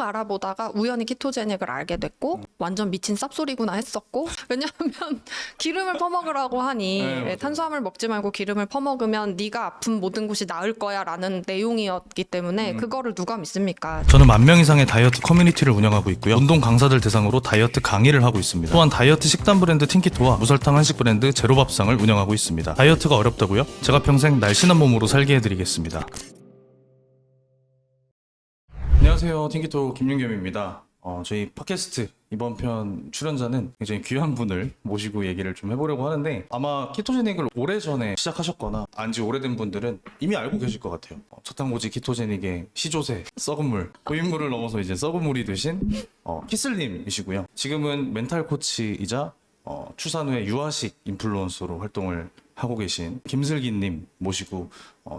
알아보다가 우연히 키토제닉을 알게 됐고 완전 미친 쌉소리구나 했었고 왜냐하면 기름을 퍼먹으라고 하니 네, 탄수화물 먹지 말고 기름을 퍼먹으면 네가 아픈 모든 곳이 나을 거야 라는 내용이었기 때문에 그거를 누가 믿습니까? 저는 10,000명 이상의 다이어트 커뮤니티를 운영하고 있고요. 운동 강사들 대상으로 다이어트 강의를 하고 있습니다. 또한 다이어트 식단 브랜드 틴키토와 무설탕 한식 브랜드 제로밥상을 운영하고 있습니다. 다이어트가 어렵다고요? 제가 평생 날씬한 몸으로 살게 해드리겠습니다. 안녕하세요. 틴키토 김윤겸입니다. 저희 팟캐스트 이번 편 출연자는 굉장히 귀한 분을 모시고 얘기를 좀 해보려고 하는데, 아마 키토제닉을 오래전에 시작하셨거나 안지 오래된 분들은 이미 알고 계실 것 같아요. 저탄고지 키토제닉의 시조새, 썩은 물, 고인물을 넘어서 이제 썩은 물이 되신 키슬님이시고요. 지금은 멘탈 코치이자 출산 후에 유아식 인플루언서로 활동을 하고 계신 김슬기님 모시고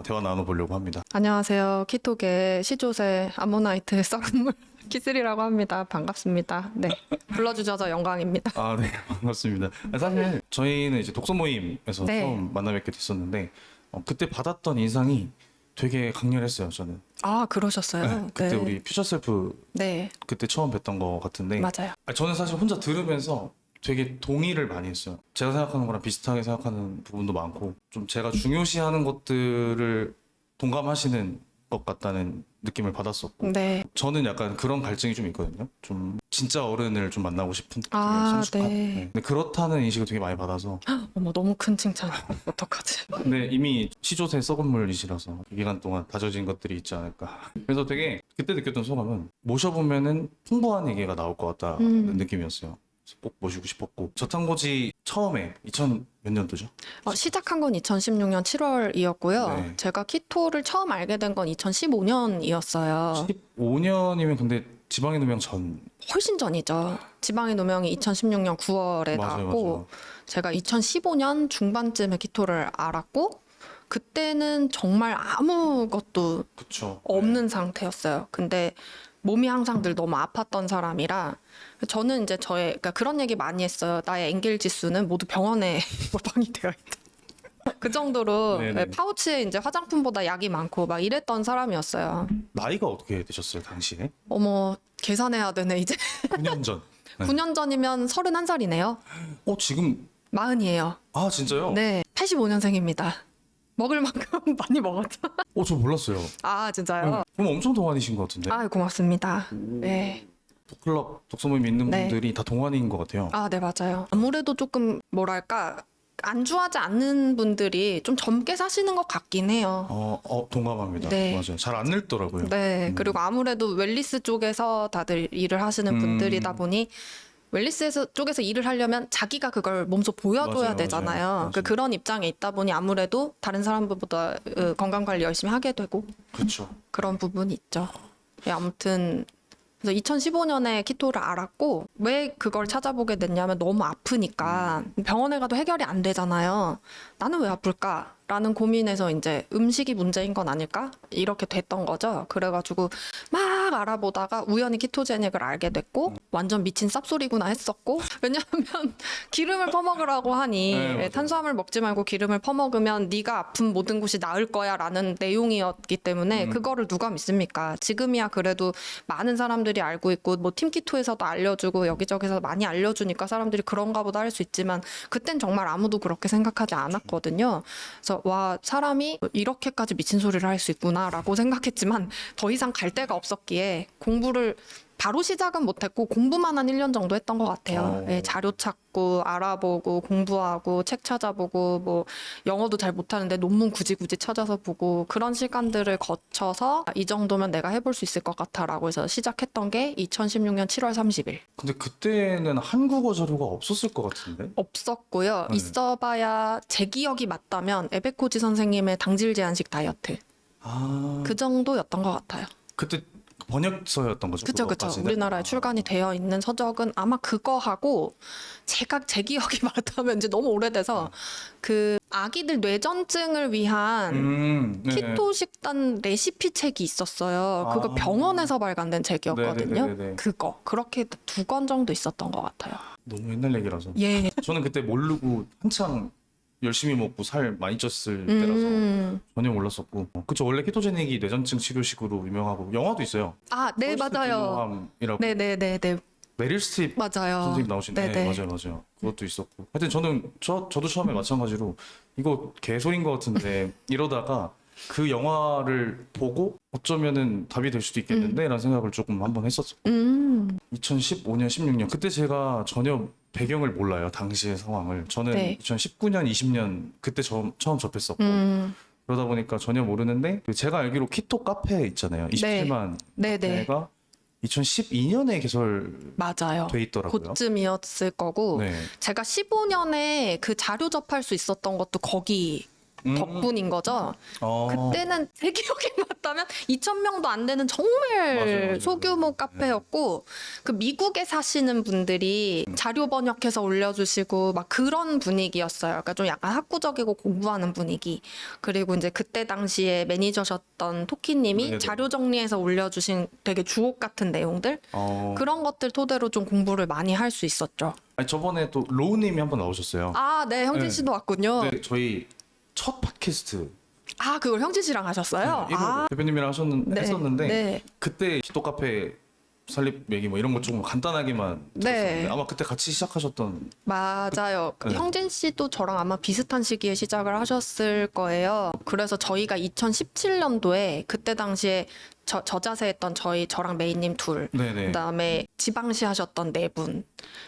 대화 나눠보려고 합니다. 안녕하세요. 키토계 시조새 아모나이트 썩은물 키슬이라고 합니다. 반갑습니다. 네, 불러주셔서 영광입니다. 아, 네, 반갑습니다. 사실 저희는 이제 독서 모임에서 네. 처음 만나 뵙게 됐었는데 그때 받았던 인상이 되게 강렬했어요. 저는 아, 그러셨어요? 그때 네. 우리 퓨처셀프 네, 그때 처음 뵀던 것 같은데, 맞아요. 저는 사실 혼자 들으면서 되게 동의를 많이 했어요. 제가 생각하는 거랑 비슷하게 생각하는 부분도 많고, 좀 제가 중요시하는 것들을 동감하시는 것 같다는 느낌을 받았었고, 네. 저는 약간 그런 갈증이 좀 있거든요. 좀 진짜 어른을 좀 만나고 싶은, 되게 아, 성숙한. 네. 근데 그렇다는 인식을 되게 많이 받아서. 어머, 너무 큰 칭찬. 어떡하지? 근데 이미 시조새 썩은 물이시라서 이 기간 동안 다져진 것들이 있지 않을까. 그래서 되게 그때 느꼈던 소감은 모셔보면은 풍부한 얘기가 나올 것 같다는 느낌이었어요. 그래서 꼭 모시고 싶었고, 저탄고지 처음에 2000 몇 년도죠? 시작한 건 2016년 7월이었고요. 네. 제가 키토를 처음 알게 된 건 2015년이었어요. 15년이면 근데 지방의 누명 전. 훨씬 전이죠. 지방의 누명이 2016년 9월에 맞아요, 나왔고 맞아요. 제가 2015년 중반쯤에 키토를 알았고 그때는 정말 아무것도 그쵸. 없는 상태였어요. 근데 몸이 항상 늘 너무 아팠던 사람이라 저는 이제 그러니까 그런 얘기 많이 했어요. 나의 엔겔 지수는 모두 병원에 모방이 되어 있다. 그 정도로 네네. 파우치에 이제 화장품보다 약이 많고 막 이랬던 사람이었어요. 나이가 어떻게 되셨어요, 당시에? 어머, 계산해야 되네 이제. 9년 전. 네. 9년 전이면 31살이네요. 지금. 40이에요. 아, 진짜요? 네, 85년생입니다. 먹을 만큼 많이 먹었죠. 저 몰랐어요. 아, 진짜요? 그럼 엄청 동안이신 것 같은데. 아, 고맙습니다. 네. 북클럽 독서 모임 있는 네. 분들이 다 동안인 것 같아요. 아, 네, 맞아요. 아무래도 조금 뭐랄까 안주하지 않는 분들이 좀 젊게 사시는 것 같긴 해요. 동감합니다. 네. 맞아요. 잘 안 늙더라고요. 네, 그리고 아무래도 웰니스 쪽에서 다들 일을 하시는 분들이다 보니 웰니스 쪽에서 일을 하려면 자기가 그걸 몸소 보여줘야 맞아요, 되잖아요. 맞아요. 그런 입장에 있다 보니 아무래도 다른 사람들보다 건강 관리 열심히 하게 되고 그렇죠. 그런 부분이 있죠. 예, 아무튼 그래서 2015년에 키토를 알았고 왜 그걸 찾아보게 됐냐면 너무 아프니까 병원에 가도 해결이 안 되잖아요. 나는 왜 아플까라는 고민에서 이제 음식이 문제인 건 아닐까? 이렇게 됐던 거죠. 그래가지고 막 알아보다가 우연히 키토제닉을 알게 됐고 완전 미친 쌉소리구나 했었고 왜냐하면 기름을 퍼먹으라고 하니 네, 맞아요. 탄수화물 먹지 말고 기름을 퍼먹으면 네가 아픈 모든 곳이 나을 거야 라는 내용이었기 때문에 그거를 누가 믿습니까? 지금이야 그래도 많은 사람들이 알고 있고 뭐 팀키토에서도 알려주고 여기저기서 많이 알려주니까 사람들이 그런가 보다 할 수 있지만 그땐 정말 아무도 그렇게 생각하지 않았거든요. 그래서 와, 사람이 이렇게까지 미친 소리를 할 수 있구나라고 생각했지만 더 이상 갈 데가 없었기에 공부를 바로 시작은 못했고 공부만 한 1년 정도 했던 것 같아요. 예, 자료 찾고 알아보고 공부하고 책 찾아보고 뭐 영어도 잘 못하는데 논문 굳이 찾아서 보고 그런 시간들을 거쳐서 이 정도면 내가 해볼 수 있을 것 같아라고 해서 시작했던 게 2016년 7월 30일. 근데 그때는 한국어 자료가 없었을 것 같은데? 없었고요. 네. 있어봐야 제 기억이 맞다면 에베코지 선생님의 당질 제한식 다이어트 그 정도였던 것 같아요. 그때 번역서였던 거죠? 그쵸. 그거까지는? 우리나라에 출간이 되어 있는 서적은 아마 그거하고 제 기억이 맞다면 이제 너무 오래돼서 그 아기들 뇌전증을 위한 네. 키토 식단 레시피 책이 있었어요. 그거 아. 병원에서 발간된 책이었거든요. 네네네네. 그거 그렇게 2권 정도 있었던 것 같아요. 너무 옛날 얘기라서. 예. 저는 그때 모르고 한창 열심히 먹고 살 많이 쪘을 때라서 전혀 몰랐었고. 그쵸, 원래 키토제닉이 뇌전증 치료식으로 유명하고 영화도 있어요. 아, 네, 맞아요. 딜로함이라고. 네네네네. 메릴 스트립 맞아요. 선생님 나오시는데 네네. 맞아요. 그것도 있었고. 하여튼 저도 처음에 마찬가지로 이거 개소리인 것 같은데 이러다가 그 영화를 보고 어쩌면은 답이 될 수도 있겠는데 라는 생각을 조금 한번 했었어요. 2015년, 16년 그때 제가 전혀 배경을 몰라요. 당시의 상황을. 저는 네. 2019년, 20년 그때 처음 접했었고 음, 그러다 보니까 전혀 모르는데 그 제가 알기로 키토 카페 있잖아요. 27만 네네. 카페가 2012년에 개설돼 맞아요. 있더라고요. 그쯤이었을 거고, 네. 제가 15년에 그 자료 접할 수 있었던 것도 거기 덕분인 거죠. 그때는 제 기억이 맞다면 2,000명도 안 되는 정말 맞아요. 소규모 카페였고, 그 미국에 사시는 분들이 자료 번역해서 올려주시고 막 그런 분위기였어요. 그러니까 좀 약간 학구적이고 공부하는 분위기. 그리고 이제 그때 당시에 매니저셨던 토키님이 네네. 자료 정리해서 올려주신 되게 주옥 같은 내용들, 그런 것들 토대로 좀 공부를 많이 할 수 있었죠. 아니, 저번에 또 로우님이 한번 나오셨어요. 아, 네, 형진 네. 씨도 왔군요. 네, 저희 첫 팟캐스트 아, 그걸 형진 씨랑 하셨어요? 네, 아, 대표님이랑 네. 했었는데 네. 그때 키토 카페 설립 얘기 뭐 이런 거 조금 간단하게만 네. 들었었는데 아마 그때 같이 시작하셨던. 맞아요. 네. 형진 씨도 저랑 아마 비슷한 시기에 시작을 하셨을 거예요. 그래서 저희가 2017년도에 그때 당시에 저자세했던 저랑 메이님 둘, 네네. 그다음에 지방시 하셨던 네 분,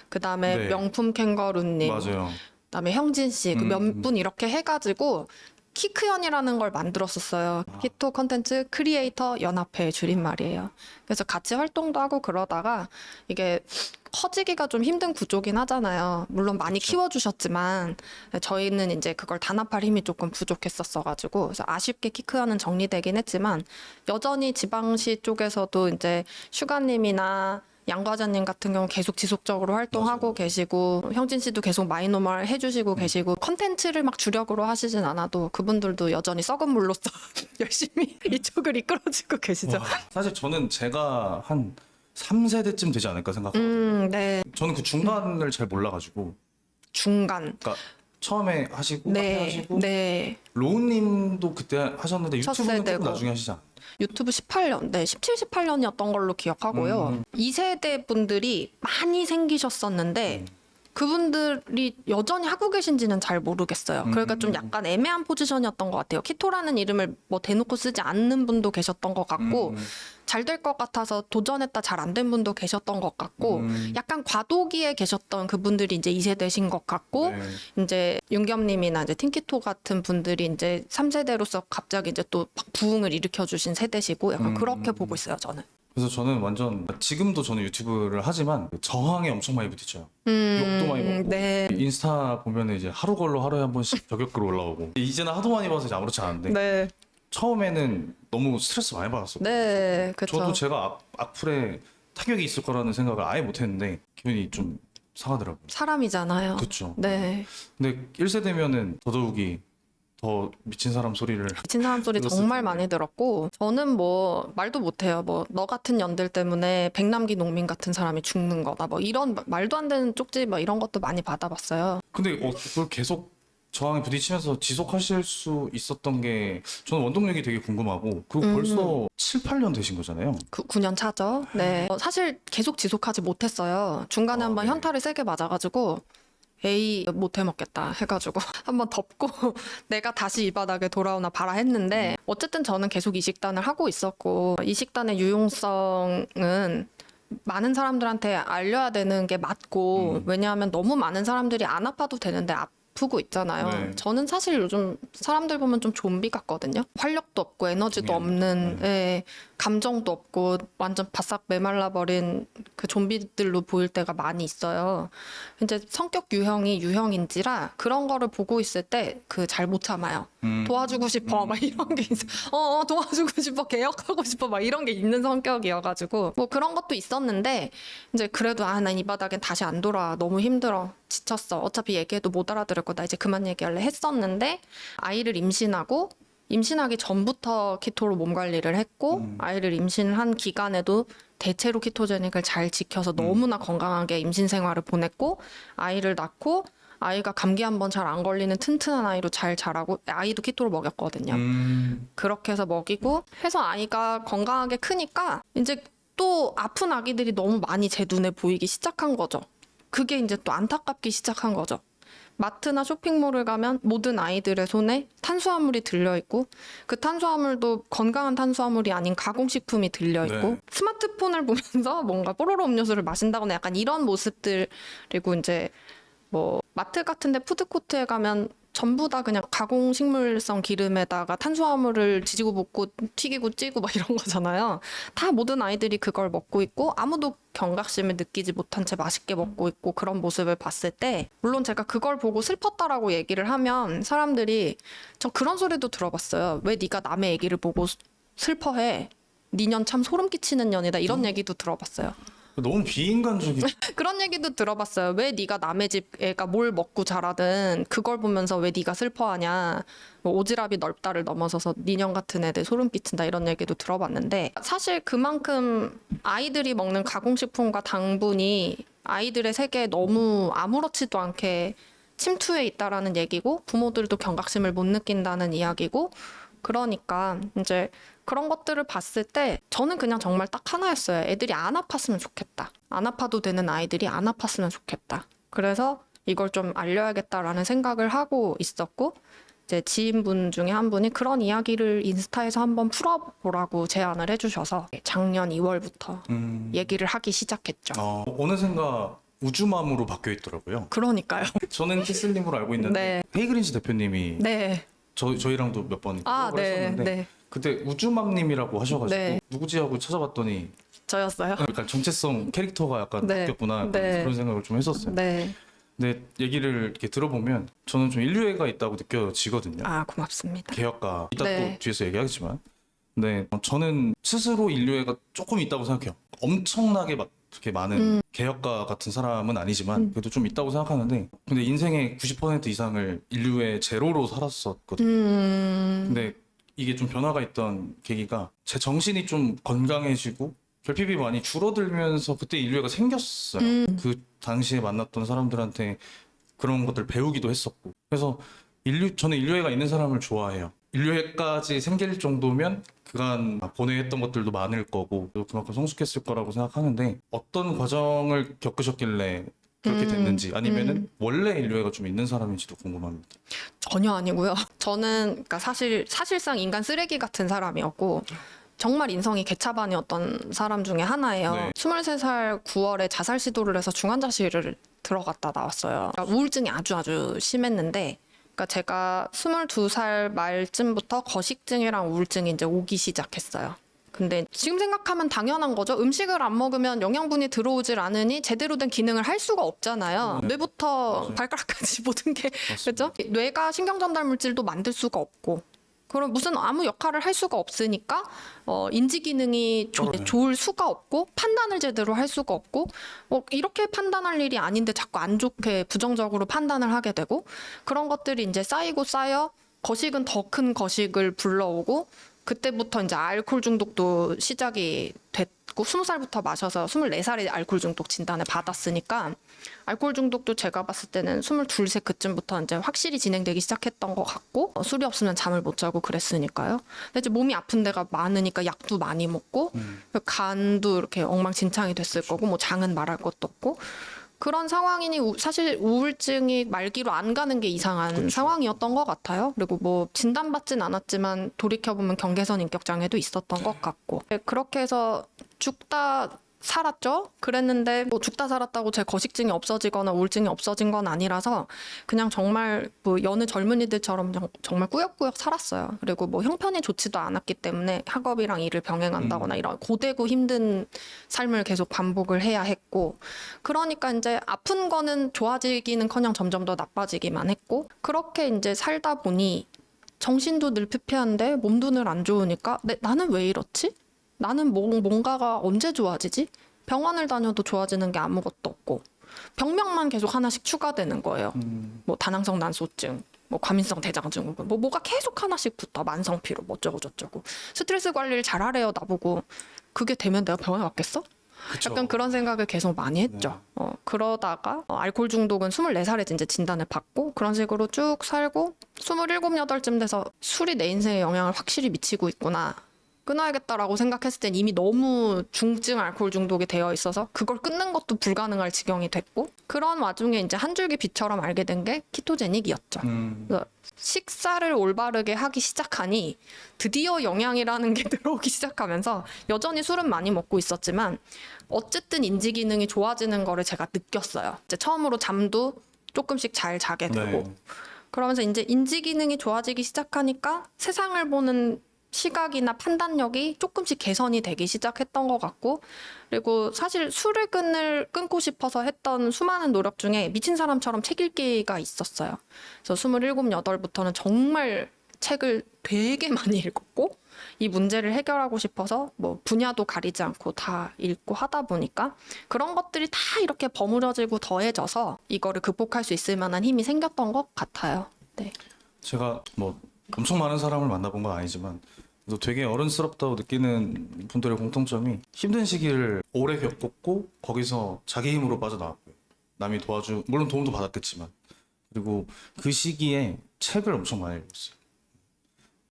그다음에 네. 명품 캥거루님, 맞아요. 그다음에 형진 씨, 그 몇 음. 분 이렇게 해가지고 키크연이라는 걸 만들었었어요. 키토 컨텐츠 크리에이터 연합회의 줄임말이에요. 그래서 같이 활동도 하고 그러다가 이게 커지기가 좀 힘든 구조긴 하잖아요. 물론 많이 키워주셨지만 저희는 이제 그걸 단합할 힘이 조금 부족했었어가지고 그래서 아쉽게 키크연은 정리되긴 했지만 여전히 지방시 쪽에서도 이제 슈가님이나 양 과장님 같은 경우 계속 지속적으로 활동하고 맞아요. 계시고 형진 씨도 계속 마이노멀 해주시고 계시고 컨텐츠를 막 주력으로 하시진 않아도 그분들도 여전히 썩은 물로서 열심히 이쪽을 이끌어주고 계시죠. 와, 사실 저는 제가 한 3세대쯤 되지 않을까 생각하거든요. 네. 저는 그 중간을 잘 몰라가지고 중간. 그러니까 처음에 하시고 카페 네. 하시고 네. 로우님도 그때 하셨는데 첫 유튜브는 세대고. 조금 나중에 하시지 않아요? 유튜브 18년, 네, 17, 18년이었던 걸로 기억하고요. 2세대 분들이 많이 생기셨었는데 그분들이 여전히 하고 계신지는 잘 모르겠어요. 그러니까 좀 약간 애매한 포지션이었던 것 같아요. 키토라는 이름을 뭐 대놓고 쓰지 않는 분도 계셨던 것 같고 잘 될 것 같아서 도전했다 잘 안 된 분도 계셨던 것 같고 약간 과도기에 계셨던 그분들이 이제 2세대신 것 같고 네. 이제 윤겸님이나 이제 틴키토 같은 분들이 이제 3세대로서 갑자기 이제 또 막 부흥을 일으켜 주신 세대시고 약간 그렇게 보고 있어요, 저는. 그래서 저는 완전 지금도 저는 유튜브를 하지만 저항에 엄청 많이 부딪혀요. 욕도 많이 먹고 네. 인스타 보면은 이제 하루 걸로 하루에 한 번씩 저격글 올라오고 이제는 하도 많이 봐서 이제 아무렇지 않은데 네. 처음에는 너무 스트레스 많이 받았어요. 네, 그렇죠. 저도 제가 악플에 타격이 있을 거라는 생각을 아예 못했는데 기분이 좀 상하더라고요. 사람이잖아요. 그렇죠. 네. 근데 1세대면은 더더욱이 더 미친 사람 소리를 미친 사람 소리 들었을 정말 텐데. 많이 들었고 저는 뭐 말도 못해요. 뭐 너 같은 년들 때문에 백남기 농민 같은 사람이 죽는 거다. 뭐 이런 말도 안 되는 쪽지 뭐 이런 것도 많이 받아봤어요. 근데 그걸 계속 저항에 부딪히면서 지속하실 수 있었던 게 저는 원동력이 되게 궁금하고 그리고 벌써 7, 8년 되신 거잖아요. 9년 차죠. 네. 사실 계속 지속하지 못했어요. 중간에 한번 네. 현타를 세게 맞아가지고 에이 못 해먹겠다 해가지고 한번 덮고 내가 다시 이 바닥에 돌아오나 봐라 했는데 어쨌든 저는 계속 이 식단을 하고 있었고 이 식단의 유용성은 많은 사람들한테 알려야 되는 게 맞고 왜냐하면 너무 많은 사람들이 안 아파도 되는데 아프고 있잖아요. 네. 저는 사실 요즘 사람들 보면 좀 좀비 같거든요. 활력도 없고 에너지도 중요한 없는 예, 감정도 없고 완전 바싹 메말라버린 그 좀비들로 보일 때가 많이 있어요. 이제 성격 유형이 유형인지라 그런 거를 보고 있을 때 그 잘 못 참아요. 도와주고 싶어 막 이런 게 있어. 도와주고 싶어 개혁하고 싶어 막 이런 게 있는 성격이어가지고 뭐 그런 것도 있었는데 이제 그래도 난 이 바닥엔 다시 안 돌아와 너무 힘들어 지쳤어 어차피 얘기해도 못 알아들을 거나 이제 그만 얘기할래 했었는데 아이를 임신하기 전부터 키토로 몸 관리를 했고 아이를 임신한 기간에도 대체로 키토제닉을 잘 지켜서 너무나 건강하게 임신 생활을 보냈고 아이를 낳고 아이가 감기 한 번 잘 안 걸리는 튼튼한 아이로 잘 자라고 아이도 키토를 먹였거든요. 그렇게 해서 먹이고 해서 아이가 건강하게 크니까 이제 또 아픈 아기들이 너무 많이 제 눈에 보이기 시작한 거죠. 그게 이제 또 안타깝기 시작한 거죠. 마트나 쇼핑몰을 가면 모든 아이들의 손에 탄수화물이 들려있고 그 탄수화물도 건강한 탄수화물이 아닌 가공식품이 들려있고 네. 스마트폰을 보면서 뭔가 뽀로로 음료수를 마신다거나 약간 이런 모습들 그리고 이제 뭐 마트 같은데 푸드코트에 가면 전부 다 그냥 가공식물성 기름에다가 탄수화물을 지지고 볶고 튀기고 찌고 막 이런 거잖아요. 다 모든 아이들이 그걸 먹고 있고 아무도 경각심을 느끼지 못한 채 맛있게 먹고 있고 그런 모습을 봤을 때 물론 제가 그걸 보고 슬펐다라고 얘기를 하면 사람들이 전 그런 소리도 들어봤어요. 왜 네가 남의 얘기를 보고 슬퍼해? 네 년 참 소름 끼치는 년이다. 이런 얘기도 들어봤어요. 너무 비인간적이. 그런 얘기도 들어봤어요. 왜 네가 남의 집 애가 뭘 먹고 자라든 그걸 보면서 왜 네가 슬퍼하냐. 뭐 오지랖이 넓다를 넘어서서 니년 같은 애들 소름 끼친다 이런 얘기도 들어봤는데 사실 그만큼 아이들이 먹는 가공식품과 당분이 아이들의 세계에 너무 아무렇지도 않게 침투해 있다라는 얘기고 부모들도 경각심을 못 느낀다는 이야기고 그러니까 이제 그런 것들을 봤을 때 저는 그냥 정말 딱 하나였어요. 애들이 안 아팠으면 좋겠다. 안 아파도 되는 아이들이 안 아팠으면 좋겠다. 그래서 이걸 좀 알려야겠다라는 생각을 하고 있었고 이제 지인분 중에 한 분이 그런 이야기를 인스타에서 한번 풀어보라고 제안을 해주셔서 작년 2월부터 얘기를 하기 시작했죠. 어느샌가 우주맘으로 바뀌어 있더라고요. 그러니까요. 저는 키슬님으로 알고 있는데 헤이그린스 대표님이 네. 저희랑도 몇 번 콜라보를 했었는데 네. 그때 우주맘님이라고 하셔가지고 네. 누구지 하고 찾아봤더니 저였어요. 약간 정체성 캐릭터가 약간 네. 바뀌었구나 약간 네. 그런 생각을 좀 했었어요. 네. 근데 얘기를 이렇게 들어보면 저는 좀 인류애가 있다고 느껴지거든요. 아, 고맙습니다. 개혁가 이따 네. 또 뒤에서 얘기하겠지만 근데 저는 스스로 인류애가 조금 있다고 생각해요. 엄청나게 막 이렇게 많은 개혁가 같은 사람은 아니지만 그래도 좀 있다고 생각하는데 근데 인생의 90% 이상을 인류애 제로로 살았었거든요. 근데 이게 좀 변화가 있던 계기가 제 정신이 좀 건강해지고 결핍이 많이 줄어들면서 그때 인류애가 생겼어요. 그 당시에 만났던 사람들한테 그런 것들 배우기도 했었고 그래서 저는 인류애가 있는 사람을 좋아해요. 인류애까지 생길 정도면 그간 고뇌했던 것들도 많을 거고 또 그만큼 성숙했을 거라고 생각하는데 어떤 과정을 겪으셨길래 그렇게 됐는지 아니면은 원래 인류애가 좀 있는 사람인지도 궁금합니다. 전혀 아니고요. 저는 그러니까 사실상 인간 쓰레기 같은 사람이었고 정말 인성이 개차반이었던 사람 중에 하나예요. 네. 23살 9월에 자살 시도를 해서 중환자실을 들어갔다 나왔어요. 그러니까 우울증이 아주 심했는데 그러니까 제가 22살 말쯤부터 거식증이랑 우울증이 이제 오기 시작했어요. 근데 지금 생각하면 당연한 거죠. 음식을 안 먹으면 영양분이 들어오질 않으니 제대로 된 기능을 할 수가 없잖아요. 네. 뇌부터 맞아요. 발가락까지 모든 게 맞습니다. 그렇죠? 뇌가 신경 전달 물질도 만들 수가 없고 그럼 무슨 아무 역할을 할 수가 없으니까 인지 기능이 그러네. 좋을 수가 없고 판단을 제대로 할 수가 없고 이렇게 판단할 일이 아닌데 자꾸 안 좋게 부정적으로 판단을 하게 되고 그런 것들이 이제 쌓이고 쌓여 거식은 더 큰 거식을 불러오고 그때부터 이제 알코올 중독도 시작이 됐고 20살부터 마셔서 24살에 알코올 중독 진단을 받았으니까 알코올 중독도 제가 봤을 때는 22, 3 그쯤부터 이제 확실히 진행되기 시작했던 것 같고 술이 없으면 잠을 못 자고 그랬으니까요. 근데 이제 몸이 아픈 데가 많으니까 약도 많이 먹고 간도 이렇게 엉망진창이 됐을 거고 뭐 장은 말할 것도 없고 그런 상황이니 사실 우울증이 말기로 안 가는 게 이상한 그쵸. 상황이었던 것 같아요. 그리고 뭐 진단받진 않았지만 돌이켜보면 경계선 인격장애도 있었던 것 같고 그렇게 해서 죽다 살았죠. 그랬는데 뭐 죽다 살았다고 제 거식증이 없어지거나 우울증이 없어진 건 아니라서 그냥 정말 뭐 여느 젊은이들처럼 정말 꾸역꾸역 살았어요. 그리고 뭐 형편이 좋지도 않았기 때문에 학업이랑 일을 병행한다거나 이런 고되고 힘든 삶을 계속 반복을 해야 했고 그러니까 이제 아픈 거는 좋아지기는커녕 점점 더 나빠지기만 했고 그렇게 이제 살다 보니 정신도 늘 피폐한데 몸도 늘 안 좋으니까 나는 왜 이렇지? 나는 뭔가가 언제 좋아지지? 병원을 다녀도 좋아지는 게 아무것도 없고 병명만 계속 하나씩 추가되는 거예요. 뭐 다낭성 난소증, 뭐 과민성 대장증후군, 뭐가 계속 하나씩 붙어. 만성 피로, 뭐 어쩌고 저쩌고. 스트레스 관리를 잘하래요 나보고. 그게 되면 내가 병원에 왔겠어? 그쵸. 약간 그런 생각을 계속 많이 했죠. 그러다가 알코올 중독은 24살에 이제 진단을 받고 그런 식으로 쭉 살고 27, 8쯤 돼서 술이 내 인생에 영향을 확실히 미치고 있구나. 끊어야겠다라고 생각했을 땐 이미 너무 중증 알코올 중독이 되어 있어서 그걸 끊는 것도 불가능할 지경이 됐고 그런 와중에 이제 한 줄기 빛처럼 알게 된 게 키토제닉이었죠. 그래서 식사를 올바르게 하기 시작하니 드디어 영양이라는 게 들어오기 시작하면서 여전히 술은 많이 먹고 있었지만 어쨌든 인지 기능이 좋아지는 거를 제가 느꼈어요. 이제 처음으로 잠도 조금씩 잘 자게 되고 네. 그러면서 이제 인지 기능이 좋아지기 시작하니까 세상을 보는 시각이나 판단력이 조금씩 개선이 되기 시작했던 것 같고 그리고 사실 술을 끊고 싶어서 했던 수많은 노력 중에 미친 사람처럼 책 읽기가 있었어요. 그래서 27, 8부터는 정말 책을 되게 많이 읽었고 이 문제를 해결하고 싶어서 뭐 분야도 가리지 않고 다 읽고 하다 보니까 그런 것들이 다 이렇게 버무려지고 더해져서 이거를 극복할 수 있을 만한 힘이 생겼던 것 같아요. 네. 제가 뭐 엄청 많은 사람을 만나본 건 아니지만 또 되게 어른스럽다고 느끼는 분들의 공통점이 힘든 시기를 오래 겪었고 거기서 자기 힘으로 빠져나왔고요. 남이 물론 도움도 받았겠지만 그리고 그 시기에 책을 엄청 많이 읽었어요.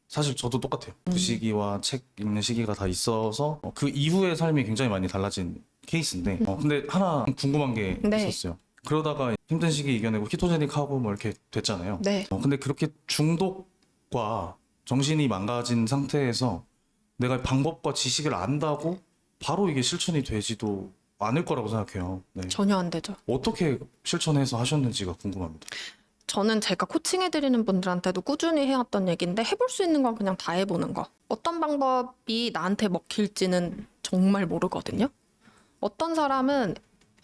사실 저도 똑같아요. 그 시기와 책 읽는 시기가 다 있어서 그 이후의 삶이 굉장히 많이 달라진 케이스인데 근데 하나 궁금한 게 네. 있었어요. 그러다가 힘든 시기 이겨내고 키토제닉 하고 뭐 이렇게 됐잖아요. 네. 근데 그렇게 중독과 정신이 망가진 상태에서 내가 방법과 지식을 안다고 바로 이게 실천이 되지도 않을 거라고 생각해요. 네. 전혀 안 되죠. 어떻게 실천해서 하셨는지가 궁금합니다. 저는 제가 코칭해드리는 분들한테도 꾸준히 해왔던 얘기인데 해볼 수 있는 건 그냥 다 해보는 거. 어떤 방법이 나한테 먹힐지는 정말 모르거든요. 어떤 사람은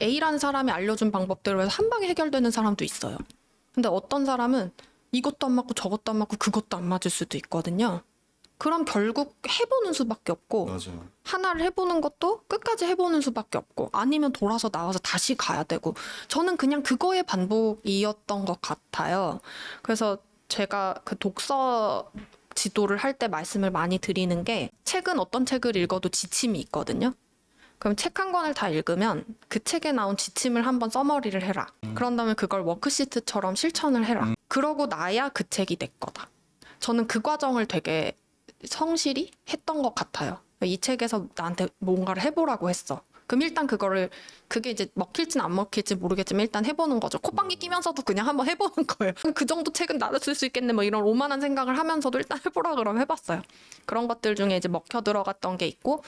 A라는 사람이 알려준 방법대로 해서 한 방에 해결되는 사람도 있어요. 근데 어떤 사람은 이것도 안 맞고 저것도 안 맞고 그것도 안 맞을 수도 있거든요. 그럼 결국 해보는 수밖에 없고 맞아요. 하나를 해보는 것도 끝까지 해보는 수밖에 없고 아니면 돌아서 나와서 다시 가야 되고 저는 그냥 그거의 반복이었던 것 같아요. 그래서 제가 그 독서 지도를 할 때 말씀을 많이 드리는 게 책은 어떤 책을 읽어도 지침이 있거든요. 그럼 책 한 권을 다 읽으면 그 책에 나온 지침을 한번 써머리를 해라. 그런 다음에 그걸 워크시트처럼 실천을 해라. 그러고 나야 그 책이 내 거다. 저는 그 과정을 되게 성실히 했던 것 같아요. 이 책에서 나한테 뭔가를 해보라고 했어. 그럼 일단 그게 이제 먹힐지는 안 먹힐지 모르겠지만 일단 해보는 거죠. 콧방귀 끼면서도 그냥 한번 해보는 거예요. 그 정도 책은 나도 쓸 수 있겠네 뭐 이런 오만한 생각을 하면서도 일단 해보라 그러면 해봤어요. 그런 것들 중에 이제 먹혀 들어갔던 게 있고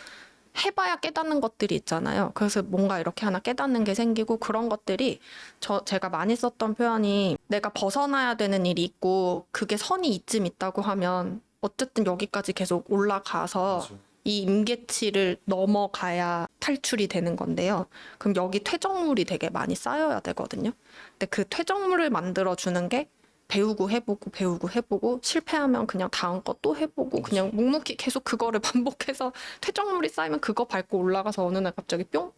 해봐야 깨닫는 것들이 있잖아요. 그래서 뭔가 이렇게 하나 깨닫는 게 생기고 그런 것들이 제가 많이 썼던 표현이 내가 벗어나야 되는 일이 있고 그게 선이 이쯤 있다고 하면 어쨌든 여기까지 계속 올라가서 맞아요. 이 임계치를 넘어가야 탈출이 되는 건데요. 그럼 여기 퇴적물이 되게 많이 쌓여야 되거든요. 근데 그 퇴적물을 만들어주는 게 배우고 해보고 실패하면 그냥 다음 거 또 해보고 그냥 묵묵히 계속 그거를 반복해서 퇴적물이 쌓이면 그거 밟고 올라가서 어느 날 갑자기 뿅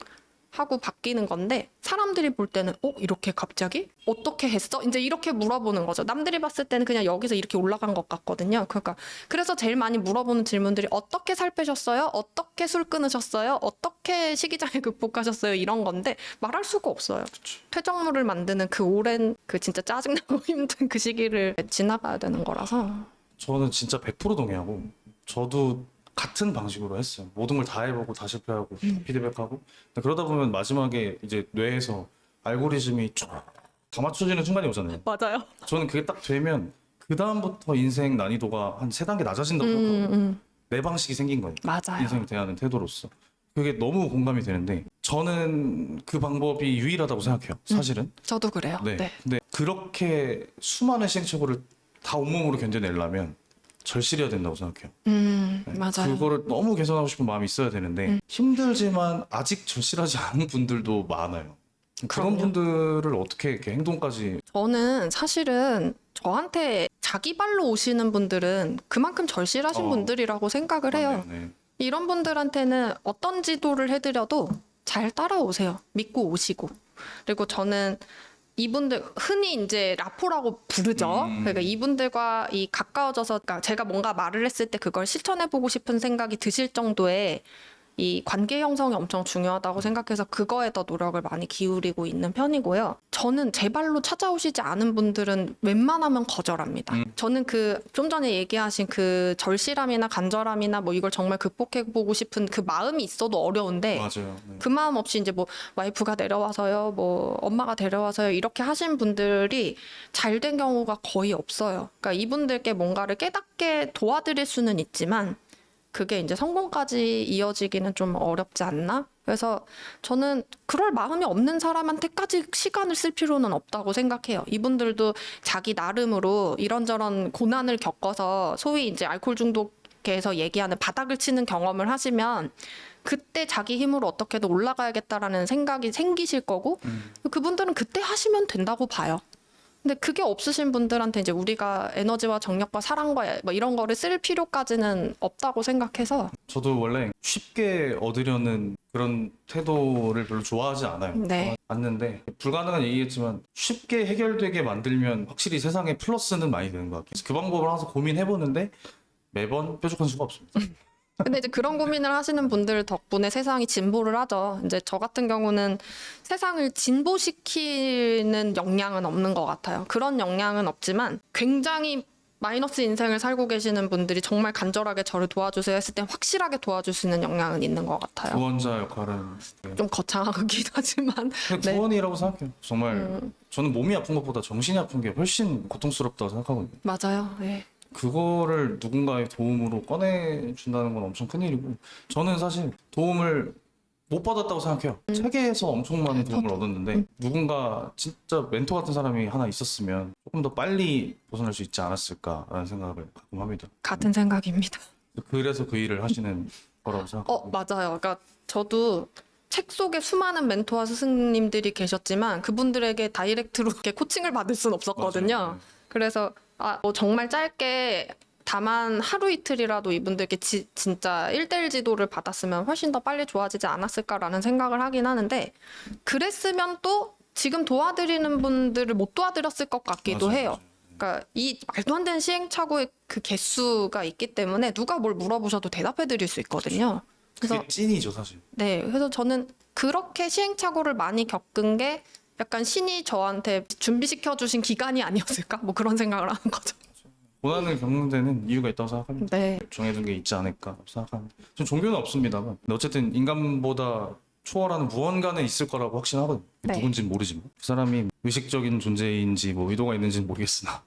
하고 바뀌는 건데 사람들이 볼 때는 이렇게 갑자기? 어떻게 했어? 이제 이렇게 물어보는 거죠. 남들이 봤을 때는 그냥 여기서 이렇게 올라간 것 같거든요. 그러니까 그래서 제일 많이 물어보는 질문들이 어떻게 살 빼셨어요? 어떻게 술 끊으셨어요? 어떻게 식이장애 극복하셨어요? 이런 건데 말할 수가 없어요. 그쵸. 퇴적물을 만드는 그 오랜 그 진짜 짜증나고 힘든 그 시기를 지나가야 되는 거라서 저는 진짜 100% 동의하고 저도 같은 방식으로 했어요. 모든 걸 다 해보고 다 실패하고 피드백하고 근데 그러다 보면 마지막에 이제 뇌에서 알고리즘이 쫙 다 맞춰지는 순간이 오잖아요. 맞아요. 저는 그게 딱 되면 그 다음부터 인생 난이도가 한 3단계 낮아진다고 생각하거든요. 내 방식이 생긴 거예요. 맞아요. 인생 대하는 태도로서. 그게 너무 공감이 되는데 저는 그 방법이 유일하다고 생각해요. 사실은. 저도 그래요. 네. 네. 근데 그렇게 수많은 시행착오를 다 온몸으로 견뎌내려면 절실해야 된다고 생각해요. 네. 맞아요. 그거를 너무 개선하고 싶은 마음이 있어야 되는데 힘들지만 아직 절실하지 않은 분들도 많아요. 그런 그럼요. 분들을 어떻게 이렇게 행동까지 저는 사실은 저한테 자기 발로 오시는 분들은 그만큼 절실하신 분들이라고 생각을 해요. 네. 이런 분들한테는 어떤 지도를 해드려도 잘 따라오세요. 믿고 오시고. 그리고 저는 이분들 흔히 이제 라포라고 부르죠. 그러니까 이분들과 이 가까워져서 그러니까 제가 뭔가 말을 했을 때 그걸 실천해보고 싶은 생각이 드실 정도의 이 관계 형성이 엄청 중요하다고 생각해서 그거에 더 노력을 많이 기울이고 있는 편이고요. 저는 제 발로 찾아오시지 않은 분들은 웬만하면 거절합니다. 저는 그 좀 전에 얘기하신 그 절실함이나 간절함이나 뭐 이걸 정말 극복해보고 싶은 그 마음이 있어도 어려운데 맞아요. 네. 그 마음 없이 이제 뭐 와이프가 내려와서요, 뭐 엄마가 데려와서요 이렇게 하신 분들이 잘 된 경우가 거의 없어요. 그러니까 이분들께 뭔가를 깨닫게 도와드릴 수는 있지만 그게 이제 성공까지 이어지기는 좀 어렵지 않나? 그래서 저는 그럴 마음이 없는 사람한테까지 시간을 쓸 필요는 없다고 생각해요. 이분들도 자기 나름으로 이런저런 고난을 겪어서 소위 이제 알코올 중독에서 얘기하는 바닥을 치는 경험을 하시면 그때 자기 힘으로 어떻게든 올라가야겠다라는 생각이 생기실 거고 그분들은 그때 하시면 된다고 봐요. 근데 그게 없으신 분들한테 이제 우리가 에너지와 정력과 사랑과 뭐 이런 거를 쓸 필요까지는 없다고 생각해서 저도 원래 쉽게 얻으려는 그런 태도를 별로 좋아하지 않아요. 네. 않는데 불가능한 얘기겠지만 쉽게 해결되게 만들면 확실히 세상에 플러스는 많이 되는 것 같아요. 그래서 그 방법을 항상 고민해보는데 매번 뾰족한 수가 없습니다. 근데 이제 그런 고민을 하시는 분들 덕분에 세상이 진보를 하죠. 이제 저 같은 경우는 세상을 진보시키는 역량은 없는 것 같아요. 그런 역량은 없지만 굉장히 마이너스 인생을 살고 계시는 분들이 정말 간절하게 저를 도와주세요 했을 땐 확실하게 도와줄 수 있는 역량은 있는 것 같아요. 구원자 역할은 네. 좀 거창하긴 하지만 네. 구원이라고 생각해요. 정말 저는 몸이 아픈 것보다 정신이 아픈 게 훨씬 고통스럽다고 생각하거든요. 맞아요. 네. 그거를 누군가의 도움으로 꺼내준다는 건 엄청 큰일이고 저는 사실 도움을 못 받았다고 생각해요. 책에서 엄청 많은 도움을 얻었는데 누군가 진짜 멘토 같은 사람이 하나 있었으면 조금 더 빨리 벗어날 수 있지 않았을까라는 생각을 가끔 합니다. 같은 생각입니다. 그래서 그 일을 하시는 거라고 생각하고 맞아요. 그러니까 저도 책 속에 수많은 멘토와 스승님들이 계셨지만 그분들에게 다이렉트로 이렇게 코칭을 받을 수는 없었거든요. 맞아요. 네. 그래서 뭐 정말 짧게 다만 하루 이틀이라도 이분들께 진짜 1대1 지도를 받았으면 훨씬 더 빨리 좋아지지 않았을까라는 생각을 하긴 하는데 그랬으면 또 지금 도와드리는 분들을 못 도와드렸을 것 같기도 맞아요, 해요. 맞아요. 그러니까 이 말도 안 되는 시행착오의 그 개수가 있기 때문에 누가 뭘 물어보셔도 대답해 드릴 수 있거든요. 그래서 그게 찐이죠 사실. 네, 그래서 저는 그렇게 시행착오를 많이 겪은 게 약간 신이 저한테 준비시켜 주신 기간이 아니었을까? 뭐 그런 생각을 하는 거죠. 고난을 겪는 데는 이유가 있다고 생각합니다. 네. 정해둔 게 있지 않을까 생각합니다. 전 종교는 없습니다만 근데 어쨌든 인간보다 초월하는 무언가는 있을 거라고 확신하거든요. 네. 누군지는 모르지만 그 사람이 의식적인 존재인지 뭐 의도가 있는지는 모르겠으나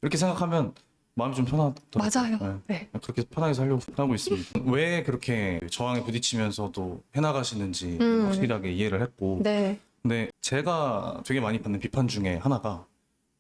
이렇게 생각하면 마음이 좀 편하더라고요. 맞아요. 네. 네. 그렇게 편하게 살려고 하고 있습니다. 왜 그렇게 저항에 부딪히면서도 해나가시는지 확실하게 이해를 했고 네. 근데 제가 되게 많이 받는 비판 중에 하나가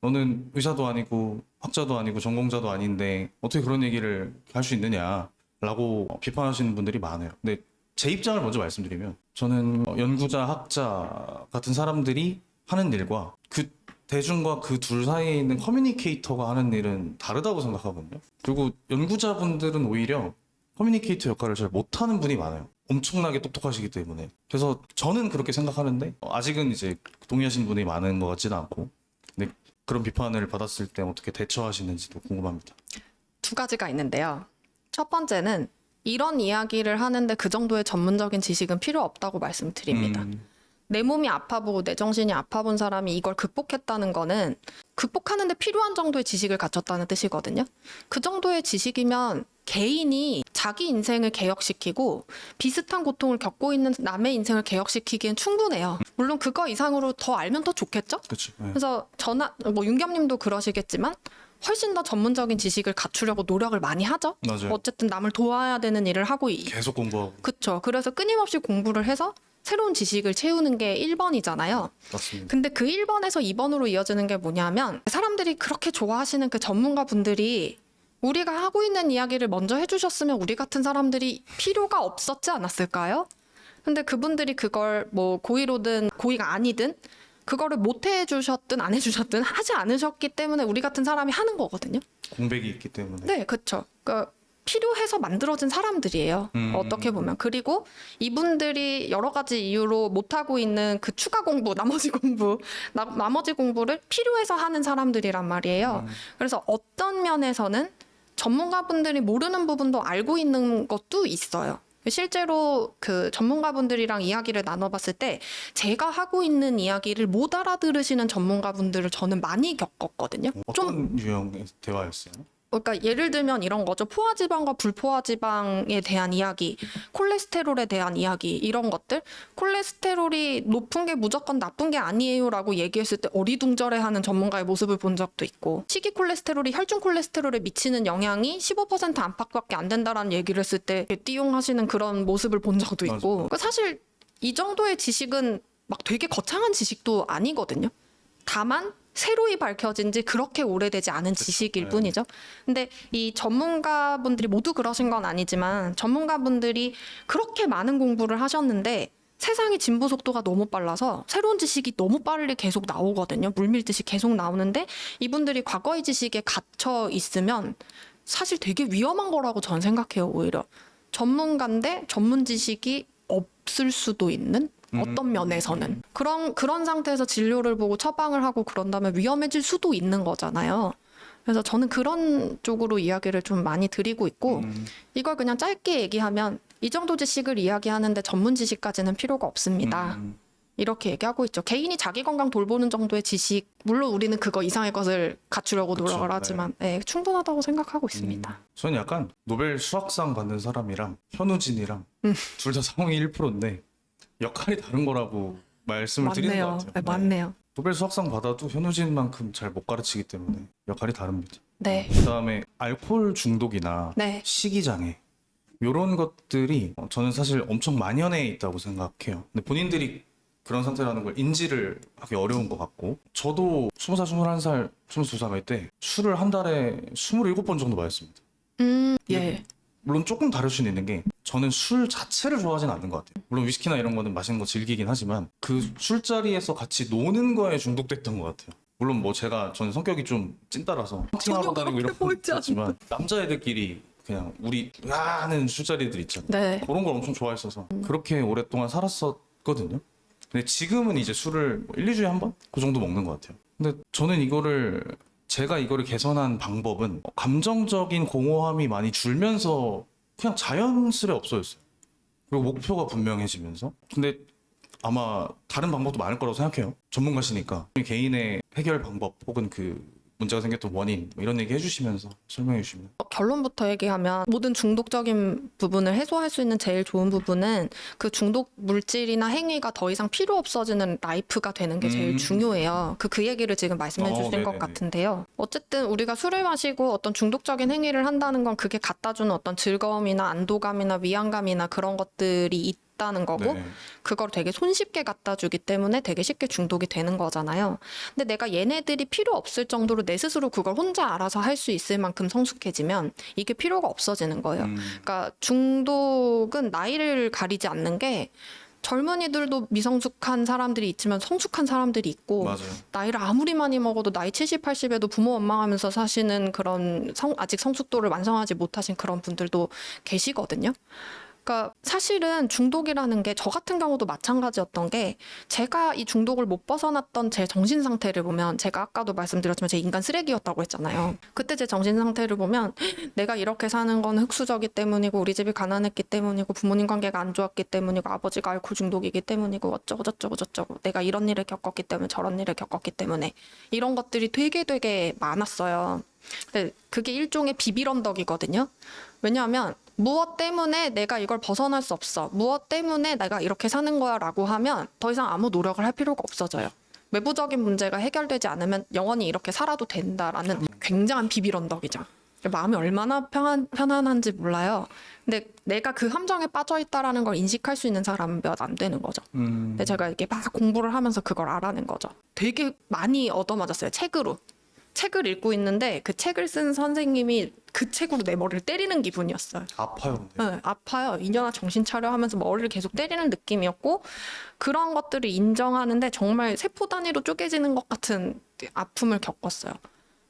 너는 의사도 아니고 학자도 아니고 전공자도 아닌데 어떻게 그런 얘기를 할 수 있느냐라고 비판하시는 분들이 많아요. 근데 제 입장을 먼저 말씀드리면 저는 연구자, 학자 같은 사람들이 하는 일과 그 대중과 그 둘 사이에 있는 커뮤니케이터가 하는 일은 다르다고 생각하거든요. 그리고 연구자분들은 오히려 커뮤니케이터 역할을 잘 못하는 분이 많아요. 엄청나게 똑똑하시기 때문에. 그래서 저는 그렇게 생각하는데 아직은 이제 동의하시는 분이 많은 것 같지는 않고 근데 그런 비판을 받았을 때 어떻게 대처하시는지도 궁금합니다. 두 가지가 있는데요. 첫 번째는 이런 이야기를 하는데 그 정도의 전문적인 지식은 필요 없다고 말씀드립니다. 내 몸이 아파보고 내 정신이 아파본 사람이 이걸 극복했다는 거는 극복하는데 필요한 정도의 지식을 갖췄다는 뜻이거든요. 그 정도의 지식이면 개인이 자기 인생을 개혁시키고 비슷한 고통을 겪고 있는 남의 인생을 개혁시키기엔 충분해요. 물론 그거 이상으로 더 알면 더 좋겠죠? 그렇죠. 네. 그래서 뭐 윤겸님도 그러시겠지만 훨씬 더 전문적인 지식을 갖추려고 노력을 많이 하죠. 맞아요. 어쨌든 남을 도와야 되는 일을 하고 계속 공부하고 그쵸. 그래서 끊임없이 공부를 해서 새로운 지식을 채우는 게 1번이잖아요. 맞습니다. 근데 그 1번에서 2번으로 이어지는 게 뭐냐면 사람들이 그렇게 좋아하시는 그 전문가 분들이 우리가 하고 있는 이야기를 먼저 해주셨으면 우리 같은 사람들이 필요가 없었지 않았을까요? 근데 그분들이 그걸 뭐 고의로든 고의가 아니든 그거를 못 해주셨든 안 해주셨든 하지 않으셨기 때문에 우리 같은 사람이 하는 거거든요. 공백이 있기 때문에. 네, 그렇죠. 그러니까 필요해서 만들어진 사람들이에요. 어떻게 보면. 그리고 이분들이 여러 가지 이유로 못하고 있는 그 추가 공부, 나머지 공부, 나머지 공부를 필요해서 하는 사람들이란 말이에요. 그래서 어떤 면에서는 전문가분들이 모르는 부분도 알고 있는 것도 있어요. 실제로 그 전문가분들이랑 이야기를 나눠봤을 때 제가 하고 있는 이야기를 못 알아들으시는 전문가분들을 저는 많이 겪었거든요. 좀 어떤 유형의 대화였어요? 그러니까 예를 들면 이런 거죠. 포화지방과 불포화지방에 대한 이야기, 콜레스테롤에 대한 이야기 이런 것들. 콜레스테롤이 높은 게 무조건 나쁜 게 아니에요라고 얘기했을 때 어리둥절해하는 전문가의 모습을 본 적도 있고, 식이 콜레스테롤이 혈중 콜레스테롤에 미치는 영향이 15% 안팎밖에 안 된다라는 얘기를 했을 때 띠용하시는 그런 모습을 본 적도 있고. 그러니까 사실 이 정도의 지식은 막 되게 거창한 지식도 아니거든요. 다만 새로이 밝혀진 지 그렇게 오래되지 않은 지식일 뿐이죠. 근데 이 전문가분들이 모두 그러신 건 아니지만 전문가분들이 그렇게 많은 공부를 하셨는데 세상의 진보 속도가 너무 빨라서 새로운 지식이 너무 빨리 계속 나오거든요. 물밀듯이 계속 나오는데 이분들이 과거의 지식에 갇혀 있으면 사실 되게 위험한 거라고 저는 생각해요. 오히려 전문가인데 전문 지식이 없을 수도 있는 어떤 면에서는 그런 상태에서 진료를 보고 처방을 하고 그런다면 위험해질 수도 있는 거잖아요. 그래서 저는 그런 쪽으로 이야기를 좀 많이 드리고 있고 이걸 그냥 짧게 얘기하면 이 정도 지식을 이야기하는데 전문 지식까지는 필요가 없습니다. 이렇게 얘기하고 있죠. 개인이 자기 건강 돌보는 정도의 지식, 물론 우리는 그거 이상의 것을 갖추려고 노력을 하지만 네, 충분하다고 생각하고 있습니다. 저는 약간 노벨 수학상 받는 사람이랑 현우진이랑 둘 다 상황이 1%인데 역할이 다른 거라고 말씀을 드리는 것 같아요. 네, 맞네요. 노벨 수학상 받아도 현우진만큼 잘 못 가르치기 때문에 역할이 다릅니다. 네. 그다음에 알코올 중독이나 네. 식이장애 이런 것들이 저는 사실 엄청 만연해 있다고 생각해요. 근데 본인들이 그런 상태라는 걸 인지를 하기 어려운 것 같고, 저도 20살, 21살, 22살 할 때 술을 한 달에 27번 정도 마셨습니다. 예. 물론 조금 다를 수는 있는 게 저는 술 자체를 좋아하진 않는 것 같아요. 물론 위스키나 이런 거는 마시는 거 즐기긴 하지만 그 술자리에서 같이 노는 거에 중독됐던 것 같아요. 물론 뭐 저는 성격이 좀 찐따라서 파팅하러 다니고 이런 건 있지만 남자애들끼리 그냥 우리 하는 술자리들 있잖아요. 네. 그런 걸 엄청 좋아했어서 그렇게 오랫동안 살았었거든요. 근데 지금은 이제 술을 1, 2주에 한 번? 그 정도 먹는 것 같아요. 근데 저는 제가 이거를 개선한 방법은 감정적인 공허함이 많이 줄면서 그냥 자연스레 없어졌어요. 그리고 목표가 분명해지면서. 근데 아마 다른 방법도 많을 거라고 생각해요. 전문가시니까. 개인의 해결 방법 혹은 그 문제가 생겼던 원인 뭐 이런 얘기 해주시면서 설명해 주시면. 결론부터 얘기하면 모든 중독적인 부분을 해소할 수 있는 제일 좋은 부분은 그 중독 물질이나 행위가 더 이상 필요 없어지는 라이프가 되는 게 제일 중요해요. 그 얘기를 지금 말씀해 주신 것 같은데요. 어쨌든 우리가 술을 마시고 어떤 중독적인 행위를 한다는 건 그게 갖다 주는 어떤 즐거움이나 안도감이나 위안감이나 그런 것들이 있다는 거고 네. 그걸 되게 손쉽게 갖다 주기 때문에 되게 쉽게 중독이 되는 거잖아요. 근데 내가 얘네들이 필요 없을 정도로 내 스스로 그걸 혼자 알아서 할 수 있을 만큼 성숙해지면 이게 필요가 없어지는 거예요. 그러니까 중독은 나이를 가리지 않는 게 젊은이들도 미성숙한 사람들이 있지만 성숙한 사람들이 있고 맞아요. 나이를 아무리 많이 먹어도 나이 70, 80에도 부모 원망하면서 사시는 그런 아직 성숙도를 완성하지 못하신 그런 분들도 계시거든요. 그러니까 사실은 중독이라는 게 저 같은 경우도 마찬가지였던 게 제가 이 중독을 못 벗어났던 제 정신 상태를 보면 제가 아까도 말씀드렸지만 제 인간 쓰레기였다고 했잖아요. 그때 제 정신 상태를 보면 내가 이렇게 사는 건 흙수저기 때문이고 우리 집이 가난했기 때문이고 부모님 관계가 안 좋았기 때문이고 아버지가 알코올 중독이기 때문이고 어쩌고 저쩌고 내가 이런 일을 겪었기 때문에 저런 일을 겪었기 때문에 이런 것들이 되게 많았어요. 근데 그게 일종의 비빌언덕이거든요. 왜냐하면 무엇 때문에 내가 이걸 벗어날 수 없어. 무엇 때문에 내가 이렇게 사는 거야 라고 하면 더 이상 아무 노력을 할 필요가 없어져요. 외부적인 문제가 해결되지 않으면 영원히 이렇게 살아도 된다라는 굉장한 비빌언덕이죠. 마음이 얼마나 편안한지 몰라요. 근데 내가 그 함정에 빠져 있다라는 걸 인식할 수 있는 사람은 몇 안 되는 거죠. 근데 제가 이렇게 막 공부를 하면서 그걸 알아낸 거죠. 되게 많이 얻어맞았어요. 책을 읽고 있는데 그 책을 쓴 선생님이 그 책으로 내 머리를 때리는 기분이었어요. 아파요. 근데. 네, 아파요. 이년아 정신 차려 하면서 머리를 계속 때리는 느낌이었고 그런 것들을 인정하는데 정말 세포 단위로 쪼개지는 것 같은 아픔을 겪었어요.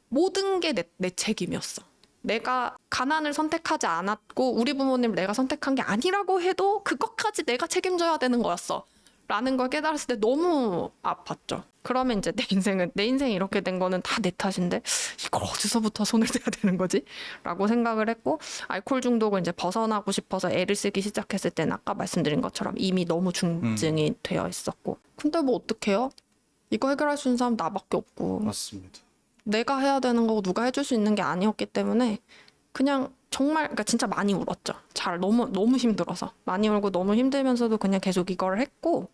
모든 게 내 책임이었어. 내가 가난을 선택하지 않았고 우리 부모님을 내가 선택한 게 아니라고 해도 그것까지 내가 책임져야 되는 거였어. 라는 걸 깨달았을 때 너무 아팠죠. 그러면 이제 내 인생이 이렇게 된 거는 다 내 탓인데 이걸 어디서부터 손을 대야 되는 거지? 라고 생각을 했고, 알코올 중독을 이제 벗어나고 싶어서 애를 쓰기 시작했을 때는 아까 말씀드린 것처럼 이미 너무 중증이 되어 있었고, 근데 뭐 어떡해요? 이거 해결할 수 있는 사람 나밖에 없고, 맞습니다. 내가 해야 되는 거고 누가 해줄 수 있는 게 아니었기 때문에 그냥 정말, 그러니까 진짜 많이 울었죠. 너무 힘들어서 많이 울고 너무 힘들면서도 그냥 계속 이걸 했고,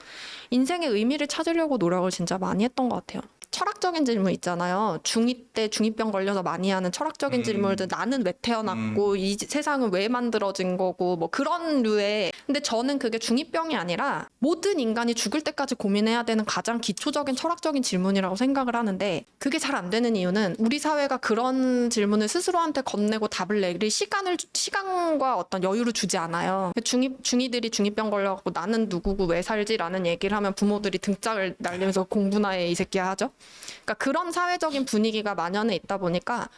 인생의 의미를 찾으려고 노력을 진짜 많이 했던 것 같아요. 철학적인 질문 있잖아요. 중2 때 중2병 걸려서 많이 하는 철학적인 질문들, 나는 왜 태어났고 이 세상은 왜 만들어진 거고 뭐 그런 류의. 근데 저는 그게 중2병이 아니라 모든 인간이 죽을 때까지 고민해야 되는 가장 기초적인 철학적인 질문이라고 생각을 하는데, 그게 잘 안 되는 이유는 우리 사회가 그런 질문을 스스로한테 건네고 답을 내릴 시간과 어떤 여유를 주지 않아요. 중2들이 중2병 걸려갖고 나는 누구고 왜 살지라는 얘기를 하면 부모들이 등짝을 날리면서 공부나 해 이 새끼야 하죠. 그러니까 그런 사회적인 분위기가 만연해 있다 보니까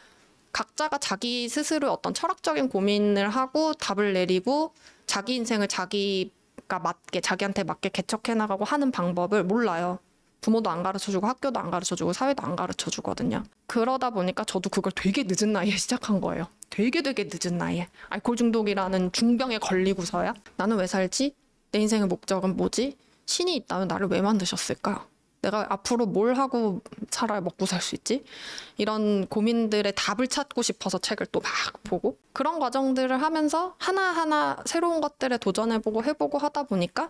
각자가 자기 스스로 어떤 철학적인 고민을 하고 답을 내리고 자기 인생을 자기한테 맞게 개척해 나가고 하는 방법을 몰라요. 부모도 안 가르쳐주고 학교도 안 가르쳐주고 사회도 안 가르쳐주거든요. 그러다 보니까 저도 그걸 되게 늦은 나이에 시작한 거예요. 되게 늦은 나이에. 알코올 중독이라는 중병에 걸리고서야 나는 왜 살지? 내 인생의 목적은 뭐지? 신이 있다면 나를 왜 만드셨을까? 내가 앞으로 뭘 하고 살아야 먹고 살 수 있지? 이런 고민들의 답을 찾고 싶어서 책을 또 막 보고, 그런 과정들을 하면서 하나하나 새로운 것들에 도전해보고 해보고 하다 보니까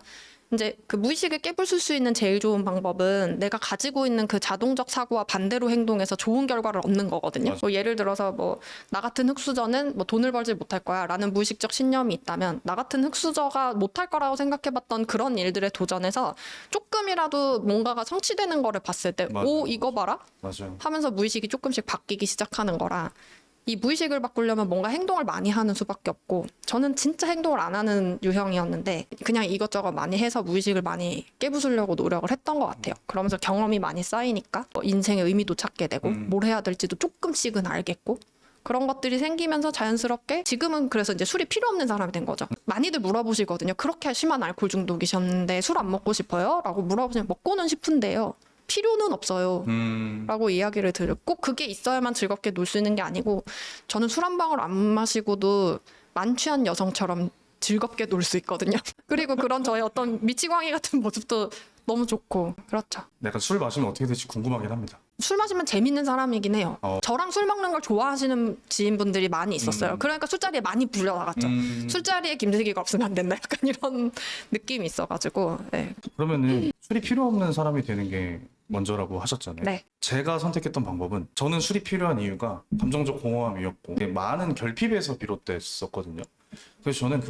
이제 그 무의식을 깨부술 수 있는 제일 좋은 방법은 내가 가지고 있는 그 자동적 사고와 반대로 행동해서 좋은 결과를 얻는 거거든요. 뭐 예를 들어서 뭐 나 같은 흑수저는 뭐 돈을 벌지 못할 거야 라는 무의식적 신념이 있다면, 나 같은 흑수저가 못할 거라고 생각해봤던 그런 일들에 도전해서 조금이라도 뭔가가 성취되는 거를 봤을 때 오, 이거 봐라? 맞아요. 하면서 무의식이 조금씩 바뀌기 시작하는 거라, 이 무의식을 바꾸려면 뭔가 행동을 많이 하는 수밖에 없고, 저는 진짜 행동을 안 하는 유형이었는데 그냥 이것저것 많이 해서 무의식을 많이 깨부수려고 노력을 했던 것 같아요. 그러면서 경험이 많이 쌓이니까 인생의 의미도 찾게 되고 뭘 해야 될지도 조금씩은 알겠고, 그런 것들이 생기면서 자연스럽게 지금은 그래서 이제 술이 필요 없는 사람이 된 거죠. 많이들 물어보시거든요. 그렇게 심한 알코올 중독이셨는데 술 안 먹고 싶어요? 라고 물어보시면 먹고는 싶은데요. 필요는 없어요. 라고 이야기를 드려요. 꼭 그게 있어야만 즐겁게 놀 수 있는 게 아니고, 저는 술 한 방울 안 마시고도 만취한 여성처럼 즐겁게 놀 수 있거든요. 그리고 그런 저의 어떤 미치광이 같은 모습도 너무 좋고 그렇죠. 약간 술 마시면 어떻게 될지 궁금하긴 합니다. 술 마시면 재밌는 사람이긴 해요. 저랑 술 먹는 걸 좋아하시는 지인분들이 많이 있었어요. 그러니까 술자리에 많이 불려나갔죠. 술자리에 김슬기가 없으면 안 된다. 약간 이런 느낌이 있어가지고. 네. 그러면은 술이 필요 없는 사람이 되는 게 먼저라고 하셨잖아요. 네. 제가 선택했던 방법은, 저는 술이 필요한 이유가 감정적 공허함이었고 많은 결핍에서 비롯됐었거든요. 그래서 저는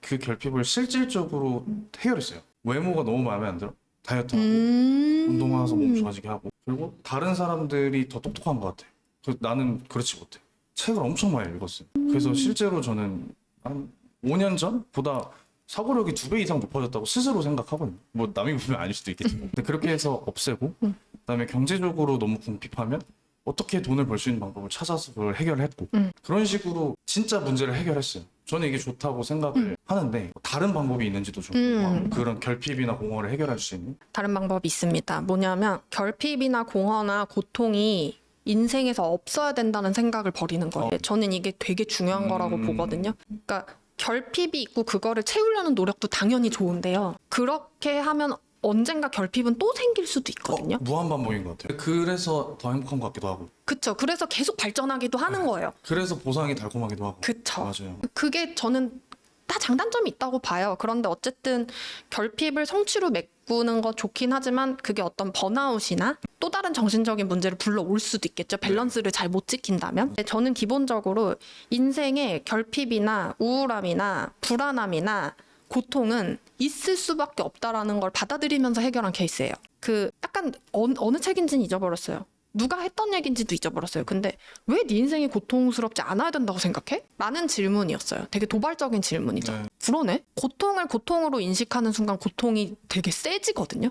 그 결핍을 실질적으로 해결했어요. 외모가 너무 마음에 안 들어. 다이어트하고 운동하면서 몸 좋아지게 하고, 그리고 다른 사람들이 더 똑똑한 것 같아요. 나는 그렇지 못해. 책을 엄청 많이 읽었어요. 그래서 실제로 저는 한 5년 전보다 사고력이 2배 이상 높아졌다고 스스로 생각하거든요. 뭐 남이 보면 아닐 수도 있겠지만. 근데 그렇게 해서 없애고, 그다음에 경제적으로 너무 궁핍하면 어떻게 돈을 벌 수 있는 방법을 찾아서 그걸 해결했고, 그런 식으로 진짜 문제를 해결했어요. 저는 이게 좋다고 생각을 하는데 다른 방법이 있는지도 좀 궁금하고, 그런 결핍이나 공허를 해결할 수 있는 다른 방법이 있습니다. 뭐냐면 결핍이나 공허나 고통이 인생에서 없어야 된다는 생각을 버리는 거예요. 저는 이게 되게 중요한 거라고 보거든요. 그러니까 결핍이 있고 그거를 채우려는 노력도 당연히 좋은데요. 그렇게 하면 언젠가 결핍은 또 생길 수도 있거든요. 무한반복인 것 같아요. 그래서 더 행복한 것 같기도 하고, 그쵸. 그래서 계속 발전하기도 하는 거예요. 그래서 보상이 달콤하기도 하고. 그쵸. 맞아요. 그게 저는 다 장단점이 있다고 봐요. 그런데 어쨌든 결핍을 성취로 메꾸는 거 좋긴 하지만 그게 어떤 번아웃이나 또 다른 정신적인 문제를 불러올 수도 있겠죠. 밸런스를 잘 못 지킨다면. 저는 기본적으로 인생에 결핍이나 우울함이나 불안함이나 고통은 있을 수밖에 없다라는 걸 받아들이면서 해결한 케이스예요. 그 약간 어느 책인지는 잊어버렸어요. 누가 했던 얘기인지도 잊어버렸어요. 근데 왜 네 인생이 고통스럽지 않아야 된다고 생각해? 라는 질문이었어요. 되게 도발적인 질문이죠. 네. 그러네? 고통을 고통으로 인식하는 순간 고통이 되게 세지거든요.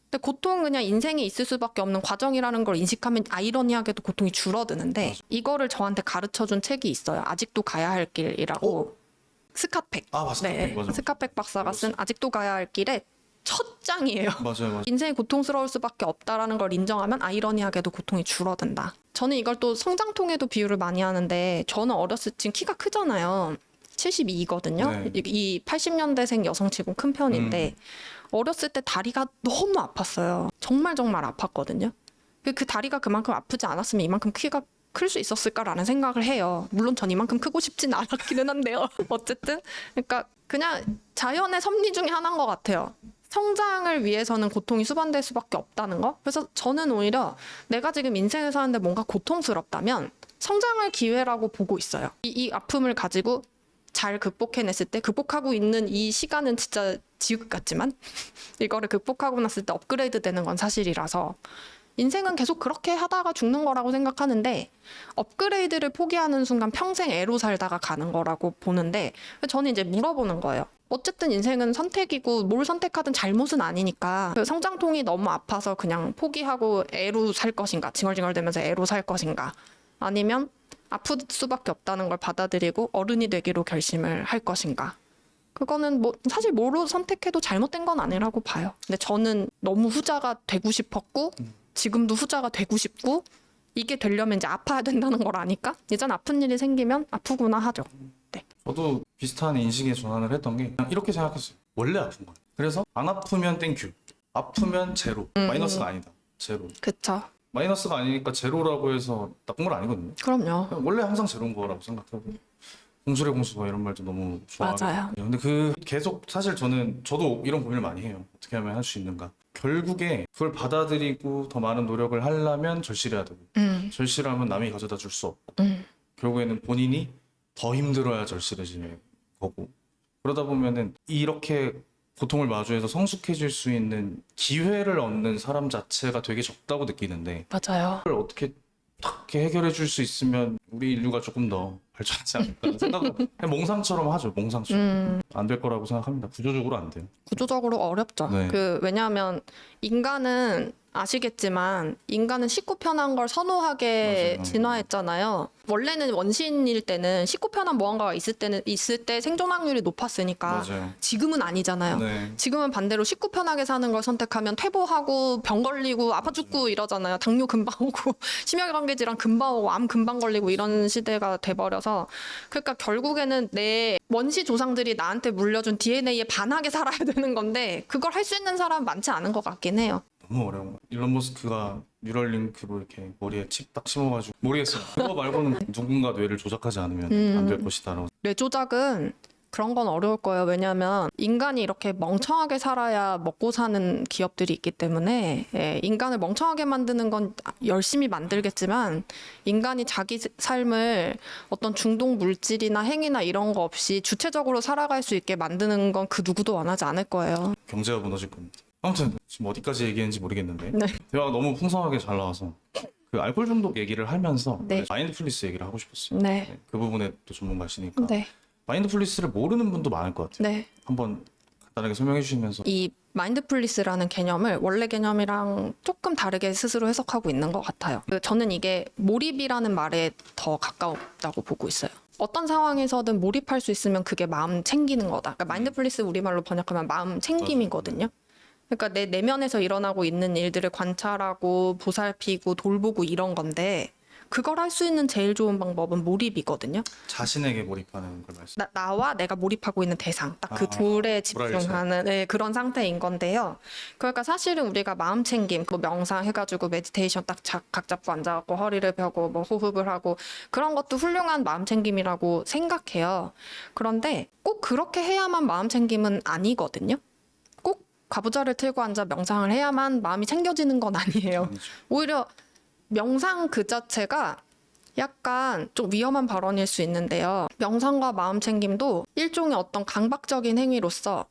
근데 고통은 그냥 인생에 있을 수밖에 없는 과정이라는 걸 인식하면 아이러니하게도 고통이 줄어드는데, 이거를 저한테 가르쳐준 책이 있어요. 아직도 가야 할 길이라고. 스카펙. 맞습니다. 네, 맞아. 스카펙 박사가 쓴 아직도 가야 할 길에 첫 장이에요. 맞아요. 인생이 고통스러울 수밖에 없다라는 걸 인정하면 아이러니하게도 고통이 줄어든다. 저는 이걸 또 성장통에도 비유를 많이 하는데 저는 어렸을 때 지금 키가 크잖아요. 72거든요. 네. 이 80년대생 여성치고 큰 편인데 어렸을 때 다리가 너무 아팠어요. 정말 아팠거든요. 그 다리가 그만큼 아프지 않았으면 이만큼 키가 클 수 있었을까라는 생각을 해요. 물론 전 이만큼 크고 싶진 않았기는 한데요. 어쨌든 그러니까 그냥 자연의 섭리 중에 하나인 것 같아요. 성장을 위해서는 고통이 수반될 수밖에 없다는 거. 그래서 저는 오히려 내가 지금 인생을 사는데 뭔가 고통스럽다면 성장의 기회라고 보고 있어요. 이 아픔을 가지고 잘 극복해냈을 때 극복하고 있는 이 시간은 진짜 지옥 같지만 이거를 극복하고 났을 때 업그레이드 되는 건 사실이라서 인생은 계속 그렇게 하다가 죽는 거라고 생각하는데 업그레이드를 포기하는 순간 평생 애로 살다가 가는 거라고 보는데 저는 이제 물어보는 거예요. 어쨌든 인생은 선택이고 뭘 선택하든 잘못은 아니니까 그 성장통이 너무 아파서 그냥 포기하고 애로 살 것인가 징얼징얼대면서 애로 살 것인가 아니면 아플 수밖에 없다는 걸 받아들이고 어른이 되기로 결심을 할 것인가 그거는 뭐 사실 뭐로 선택해도 잘못된 건 아니라고 봐요. 근데 저는 너무 후자가 되고 싶었고 지금도 후자가 되고 싶고 이게 되려면 이제 아파야 된다는 걸 아니까 예전 아픈 일이 생기면 아프구나 하죠. 네. 저도 비슷한 인식의 전환을 했던 게 그냥 이렇게 생각했어요. 원래 아픈 거야. 그래서 안 아프면 땡큐. 아프면 제로. 마이너스가 아니다. 제로. 그쵸. 마이너스가 아니니까 제로라고 해서 나쁜 건 아니거든요. 그럼요. 그냥 원래 항상 제로인 거라고 생각하고 공수래 공수가 이런 말도 너무 좋아하고 맞아요. 근데 계속 사실 저도 이런 고민을 많이 해요. 어떻게 하면 할 수 있는가. 결국에 그걸 받아들이고 더 많은 노력을 하려면 절실해야 되고 절실하면 남이 가져다 줄 수 없고 결국에는 본인이 더 힘들어야 절실해지는 거고 그러다 보면은 이렇게 고통을 마주해서 성숙해질 수 있는 기회를 얻는 사람 자체가 되게 적다고 느끼는데 맞아요. 그걸 어떻게 해결해 줄 수 있으면 우리 인류가 조금 더 발전하지 않을까 생각을 그냥 몽상처럼 하죠. 몽상처럼 안 될 거라고 생각합니다. 구조적으로 안 돼요. 구조적으로 어렵죠. 네. 왜냐하면 인간은 아시겠지만 인간은 쉽고 편한 걸 선호하게 맞아요. 진화했잖아요. 원래는 원시인일 때는 쉽고 편한 무언가가 있을 때 생존 확률이 높았으니까 맞아요. 지금은 아니잖아요. 네. 지금은 반대로 쉽고 편하게 사는 걸 선택하면 퇴보하고 병 걸리고 아파 죽고 이러잖아요. 당뇨 금방 오고 심혈관계 질환 금방 오고 암 금방 걸리고 이런 시대가 돼버려서 그러니까 결국에는 내 원시 조상들이 나한테 물려준 DNA에 반하게 살아야 되는 건데 그걸 할 수 있는 사람은 많지 않은 것 같긴 해요. 너무 어려운 거. 일론 머스크가 뉴럴링크로 이렇게 머리에 칩 딱 심어가지고 모르겠어요. 그거 말고는 누군가 뇌를 조작하지 않으면 안 될 것이다라고. 뇌 조작은 그런 건 어려울 거예요. 왜냐하면 인간이 이렇게 멍청하게 살아야 먹고 사는 기업들이 있기 때문에 인간을 멍청하게 만드는 건 열심히 만들겠지만 인간이 자기 삶을 어떤 중독 물질이나 행위나 이런 거 없이 주체적으로 살아갈 수 있게 만드는 건 그 누구도 원하지 않을 거예요. 경제가 무너질 겁니다. 아무튼 지금 어디까지 얘기했는지 모르겠는데 네. 대화가 너무 풍성하게 잘 나와서 그 알코올 중독 얘기를 하면서 네. 마인드풀리스 얘기를 하고 싶었어요. 네. 네, 그 부분에 또 전문가시니까 네. 마인드풀리스를 모르는 분도 많을 것 같아요. 네. 한번 간단하게 설명해 주시면서 이 마인드풀리스라는 개념을 원래 개념이랑 조금 다르게 스스로 해석하고 있는 것 같아요. 저는 이게 몰입이라는 말에 더 가까웠다고 보고 있어요. 어떤 상황에서든 몰입할 수 있으면 그게 마음 챙기는 거다. 그러니까 마인드풀리스 우리말로 번역하면 마음 챙김이거든요. 그러니까 내 내면에서 일어나고 있는 일들을 관찰하고 보살피고 돌보고 이런 건데 그걸 할 수 있는 제일 좋은 방법은 몰입이거든요. 자신에게 몰입하는 걸 말씀. 나와 내가 몰입하고 있는 대상 딱 그 아, 둘에 불알차. 집중하는 네, 그런 상태인 건데요. 그러니까 사실은 우리가 마음 챙김, 뭐 명상 해가지고 메디테이션 딱 각 잡고 앉아갖고 허리를 펴고 뭐 호흡을 하고 그런 것도 훌륭한 마음 챙김이라고 생각해요. 그런데 꼭 그렇게 해야만 마음 챙김은 아니거든요. 꼭 가부좌를 틀고 앉아 명상을 해야만 마음이 챙겨지는 건 아니에요. 아니죠. 오히려 명상 그 자체가 약간 좀 위험한 발언일 수 있는데요. 명상과 마음 챙김도 일종의 어떤 강박적인 행위로서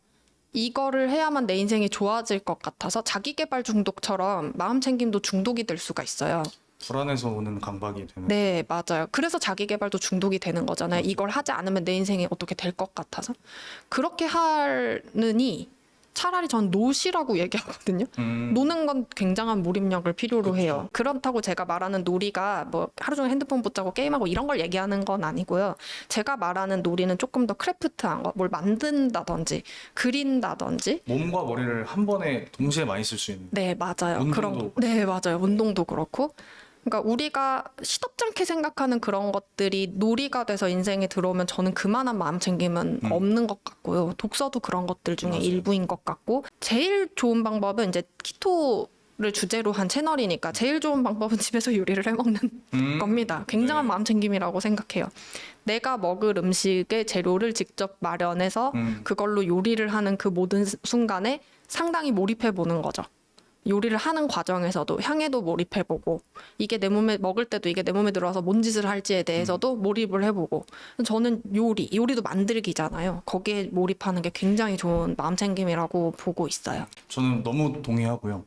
이거를 해야만 내 인생이 좋아질 것 같아서 자기계발 중독처럼 마음 챙김도 중독이 될 수가 있어요. 불안해서 오는 강박이 되는. 네, 맞아요. 그래서 자기계발도 중독이 되는 거잖아요. 이걸 하지 않으면 내 인생이 어떻게 될 것 같아서. 그렇게 하느니 차라리 전 노시라고 얘기하거든요. 노는 건 굉장한 몰입력을 필요로 그쵸. 해요. 그렇다고 제가 말하는 놀이가 뭐 하루 종일 핸드폰 붙잡고 게임하고 이런 걸 얘기하는 건 아니고요. 제가 말하는 놀이는 조금 더 크래프트한 거, 뭘 만든다든지 그린다든지. 몸과 머리를 한 번에 동시에 많이 쓸 수 있는. 네, 맞아요. 운동도 그런 거. 네, 맞아요. 운동도 그렇고. 그러니까 우리가 시덥잖게 생각하는 그런 것들이 놀이가 돼서 인생에 들어오면 저는 그만한 마음 챙김은 없는 것 같고요. 독서도 그런 것들 중에 맞아요. 일부인 것 같고 제일 좋은 방법은 이제 키토를 주제로 한 채널이니까 제일 좋은 방법은 집에서 요리를 해먹는 겁니다. 굉장한 네. 마음 챙김이라고 생각해요. 내가 먹을 음식의 재료를 직접 마련해서 그걸로 요리를 하는 그 모든 순간에 상당히 몰입해 보는 거죠. 요리를 하는 과정에서도 향에도 몰입해보고 이게 내 몸에 먹을 때도 이게 내 몸에 들어와서 뭔 짓을 할지에 대해서도 몰입을 해보고 저는 요리도 만들기잖아요. 거기에 몰입하는 게 굉장히 좋은 마음챙김이라고 보고 있어요. 저는 너무 동의하고요.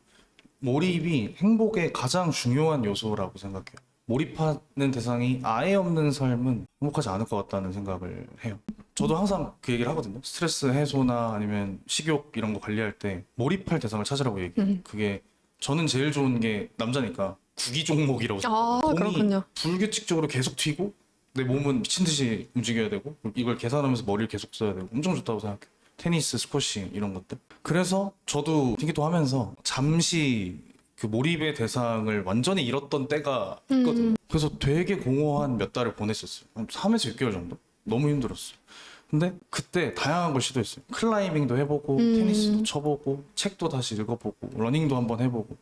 몰입이 행복의 가장 중요한 요소라고 생각해요. 몰입하는 대상이 아예 없는 삶은 행복하지 않을 것 같다는 생각을 해요. 저도 항상 그 얘기를 하거든요. 스트레스 해소나 아니면 식욕 이런 거 관리할 때 몰입할 대상을 찾으라고 얘기해요. 그게 저는 제일 좋은 게 남자니까 구기 종목이라고 아, 생각해요. 몸이 그렇군요. 불규칙적으로 계속 튀고 내 몸은 미친 듯이 움직여야 되고 이걸 계산하면서 머리를 계속 써야 되고 엄청 좋다고 생각해요. 테니스, 스쿼시 이런 것들. 그래서 저도 팅기토 하면서 잠시 그 몰입의 대상을 완전히 잃었던 때가 있거든요. 그래서 되게 공허한 몇 달을 보냈었어요. 한 3에서 6개월 정도? 너무 힘들었어요. 근데 그때 다양한 걸 시도했어요. 클라이밍도 해보고 테니스도 쳐보고 책도 다시 읽어보고 러닝도 한번 해보고.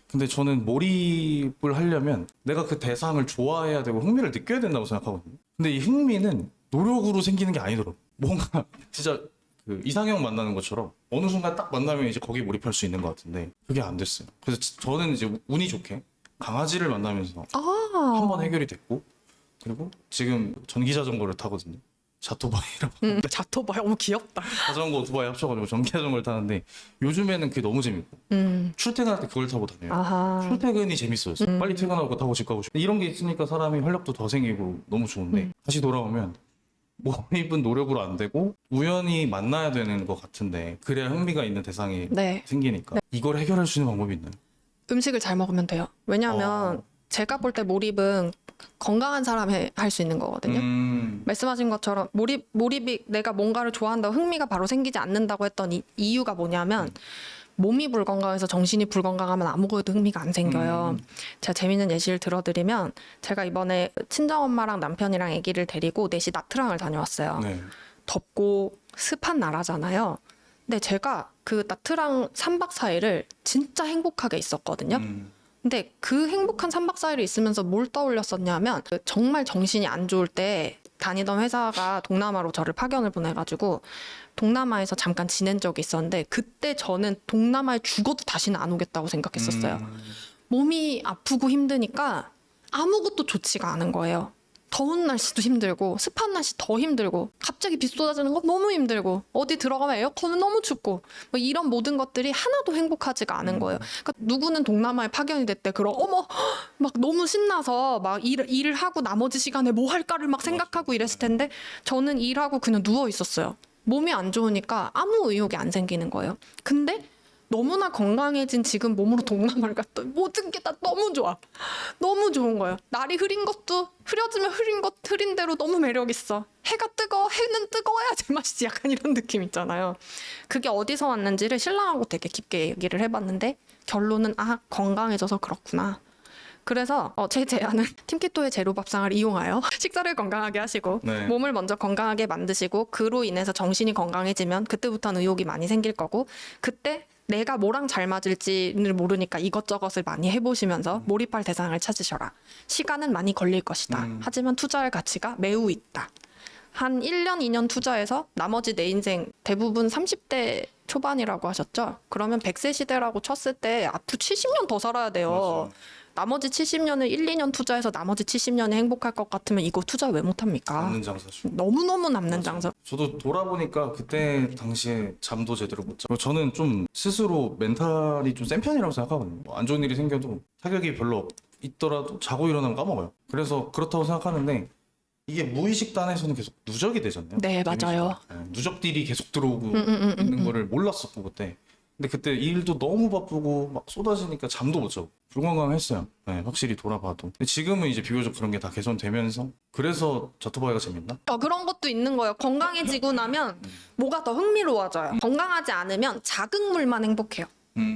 근데 저는 몰입을 하려면 내가 그 대상을 좋아해야 되고 흥미를 느껴야 된다고 생각하거든요. 근데 이 흥미는 노력으로 생기는 게 아니더라고요. 뭔가 진짜 그 이상형 만나는 것처럼 어느 순간 딱 만나면 이제 거기에 몰입할 수 있는 것 같은데 그게 안 됐어요. 그래서 저는 이제 운이 좋게 강아지를 만나면서 한 번 해결이 됐고 그리고 지금 전기 자전거를 타거든요. 자토바이라고 자토바이 너무 귀엽다. 자전거 오토바이 합쳐가지고 전기 자전거를 타는데 요즘에는 그게 너무 재밌고 출퇴근할 때 그걸 타고 다녀요. 아하. 출퇴근이 재밌어요. 빨리 퇴근하고 타고 집 가고 싶어. 이런 게 있으니까 사람이 활력도 더 생기고 너무 좋은데 다시 돌아오면 몰입은 노력으로 안 되고 우연히 만나야 되는 것 같은데 그래야 흥미가 있는 대상이 네. 생기니까 이걸 해결할 수 있는 방법이 있나요? 음식을 잘 먹으면 돼요. 왜냐하면 제가 볼 때 몰입은 건강한 사람이 할 수 있는 거거든요. 말씀하신 것처럼 몰입이 내가 뭔가를 좋아한다고 흥미가 바로 생기지 않는다고 했던 이유가 뭐냐면 몸이 불건강해서 정신이 불건강하면 아무것도 흥미가 안 생겨요. 제가 재밌는 예시를 들어드리면 제가 이번에 친정엄마랑 남편이랑 아기를 데리고 넷이 나트랑을 다녀왔어요. 네. 덥고 습한 나라잖아요. 근데 제가 그 나트랑 3박 4일을 진짜 행복하게 있었거든요. 근데 그 행복한 3박 4일을 있으면서 뭘 떠올렸었냐면 정말 정신이 안 좋을 때 다니던 회사가 동남아로 저를 파견을 보내가지고 동남아에서 잠깐 지낸 적이 있었는데 그때 저는 동남아에 죽어도 다시는 안 오겠다고 생각했었어요. 몸이 아프고 힘드니까 아무것도 좋지가 않은 거예요. 더운 날씨도 힘들고 습한 날씨 더 힘들고 갑자기 비 쏟아지는 거 너무 힘들고 어디 들어가면 에어컨은 너무 춥고 뭐 이런 모든 것들이 하나도 행복하지가 않은 거예요. 그러니까 누구는 동남아에 파견이 됐대. 그럼 어머 막 너무 신나서 막 일을 하고 나머지 시간에 뭐 할까를 막 생각하고 이랬을 텐데 저는 일하고 그냥 누워 있었어요. 몸이 안 좋으니까 아무 의욕이 안 생기는 거예요. 근데 너무나 건강해진 지금 몸으로 동남아를 갔다 모든 게 다 너무 좋아. 너무 좋은 거예요. 날이 흐린 것도 흐려지면 흐린 대로 너무 매력 있어. 해가 뜨거워. 해는 뜨거워야 제맛이지. 약간 이런 느낌 있잖아요. 그게 어디서 왔는지를 신랑하고 되게 깊게 얘기를 해봤는데 결론은 건강해져서 그렇구나. 그래서 제 제안은 팀키토의 제로밥상을 이용하여 식사를 건강하게 하시고 네. 몸을 먼저 건강하게 만드시고 그로 인해서 정신이 건강해지면 그때부터는 의욕이 많이 생길 거고 그때 내가 뭐랑 잘 맞을지를 모르니까 이것저것을 많이 해보시면서 몰입할 대상을 찾으셔라. 시간은 많이 걸릴 것이다. 하지만 투자할 가치가 매우 있다. 한 1년, 2년 투자해서 나머지 내 인생 대부분 30대 초반이라고 하셨죠? 그러면 100세 시대라고 쳤을 때 앞으로 70년 더 살아야 돼요. 맞아요. 나머지 70년을 1, 2년 투자해서 나머지 70년에 행복할 것 같으면 이거 투자 왜 못합니까? 남는 장사죠. 너무너무 남는 장사. 저도 돌아보니까 그때 당시에 잠도 제대로 못 자고 저는 좀 스스로 멘탈이 좀 센 편이라고 생각하거든요. 안 좋은 일이 생겨도 타격이 별로 있더라도 자고 일어나면 까먹어요. 그래서 그렇다고 생각하는데 이게 무의식단에서는 계속 누적이 되잖아요. 네, 맞아요. 누적들이 계속 들어오고 있는 거를 몰랐었고 그때. 근데 그때 일도 너무 바쁘고 막 쏟아지니까 잠도 못 자고 불건강했어요. 네, 확실히 돌아봐도. 근데 지금은 이제 비교적 그런 게 다 개선되면서 그래서 저토바이가 재밌나? 그런 것도 있는 거예요. 건강해지고 나면 뭐가 더 흥미로워져요. 건강하지 않으면 자극물만 행복해요.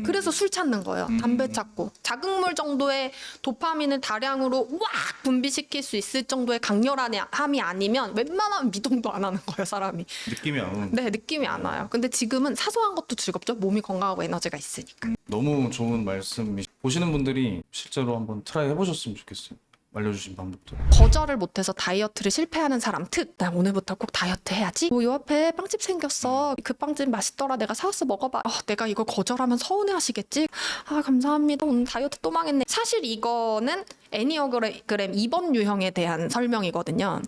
그래서 술 찾는 거예요. 담배 찾고. 자극물 정도의 도파민을 다량으로 왁 분비시킬 수 있을 정도의 강렬함이 아니면 웬만하면 미동도 안 하는 거예요, 사람이. 느낌이 안 오는. 네, 느낌이 안 와요. 근데 지금은 사소한 것도 즐겁죠. 몸이 건강하고 에너지가 있으니까. 너무 좋은 말씀이 보시는 분들이 실제로 한번 트라이 해보셨으면 좋겠어요. 알려주신 방법들. 거절을 못해서 다이어트를 실패하는 사람 특. 나 오늘부터 꼭 다이어트 해야지. 요 앞에 빵집 생겼어. 그 빵집 맛있더라. 내가 사왔어 먹어봐. 내가 이걸 거절하면 서운해하시겠지. 아 감사합니다. 오늘 다이어트 또 망했네. 사실 이거는 애니어그램 2번 유형에 대한 설명이거든요.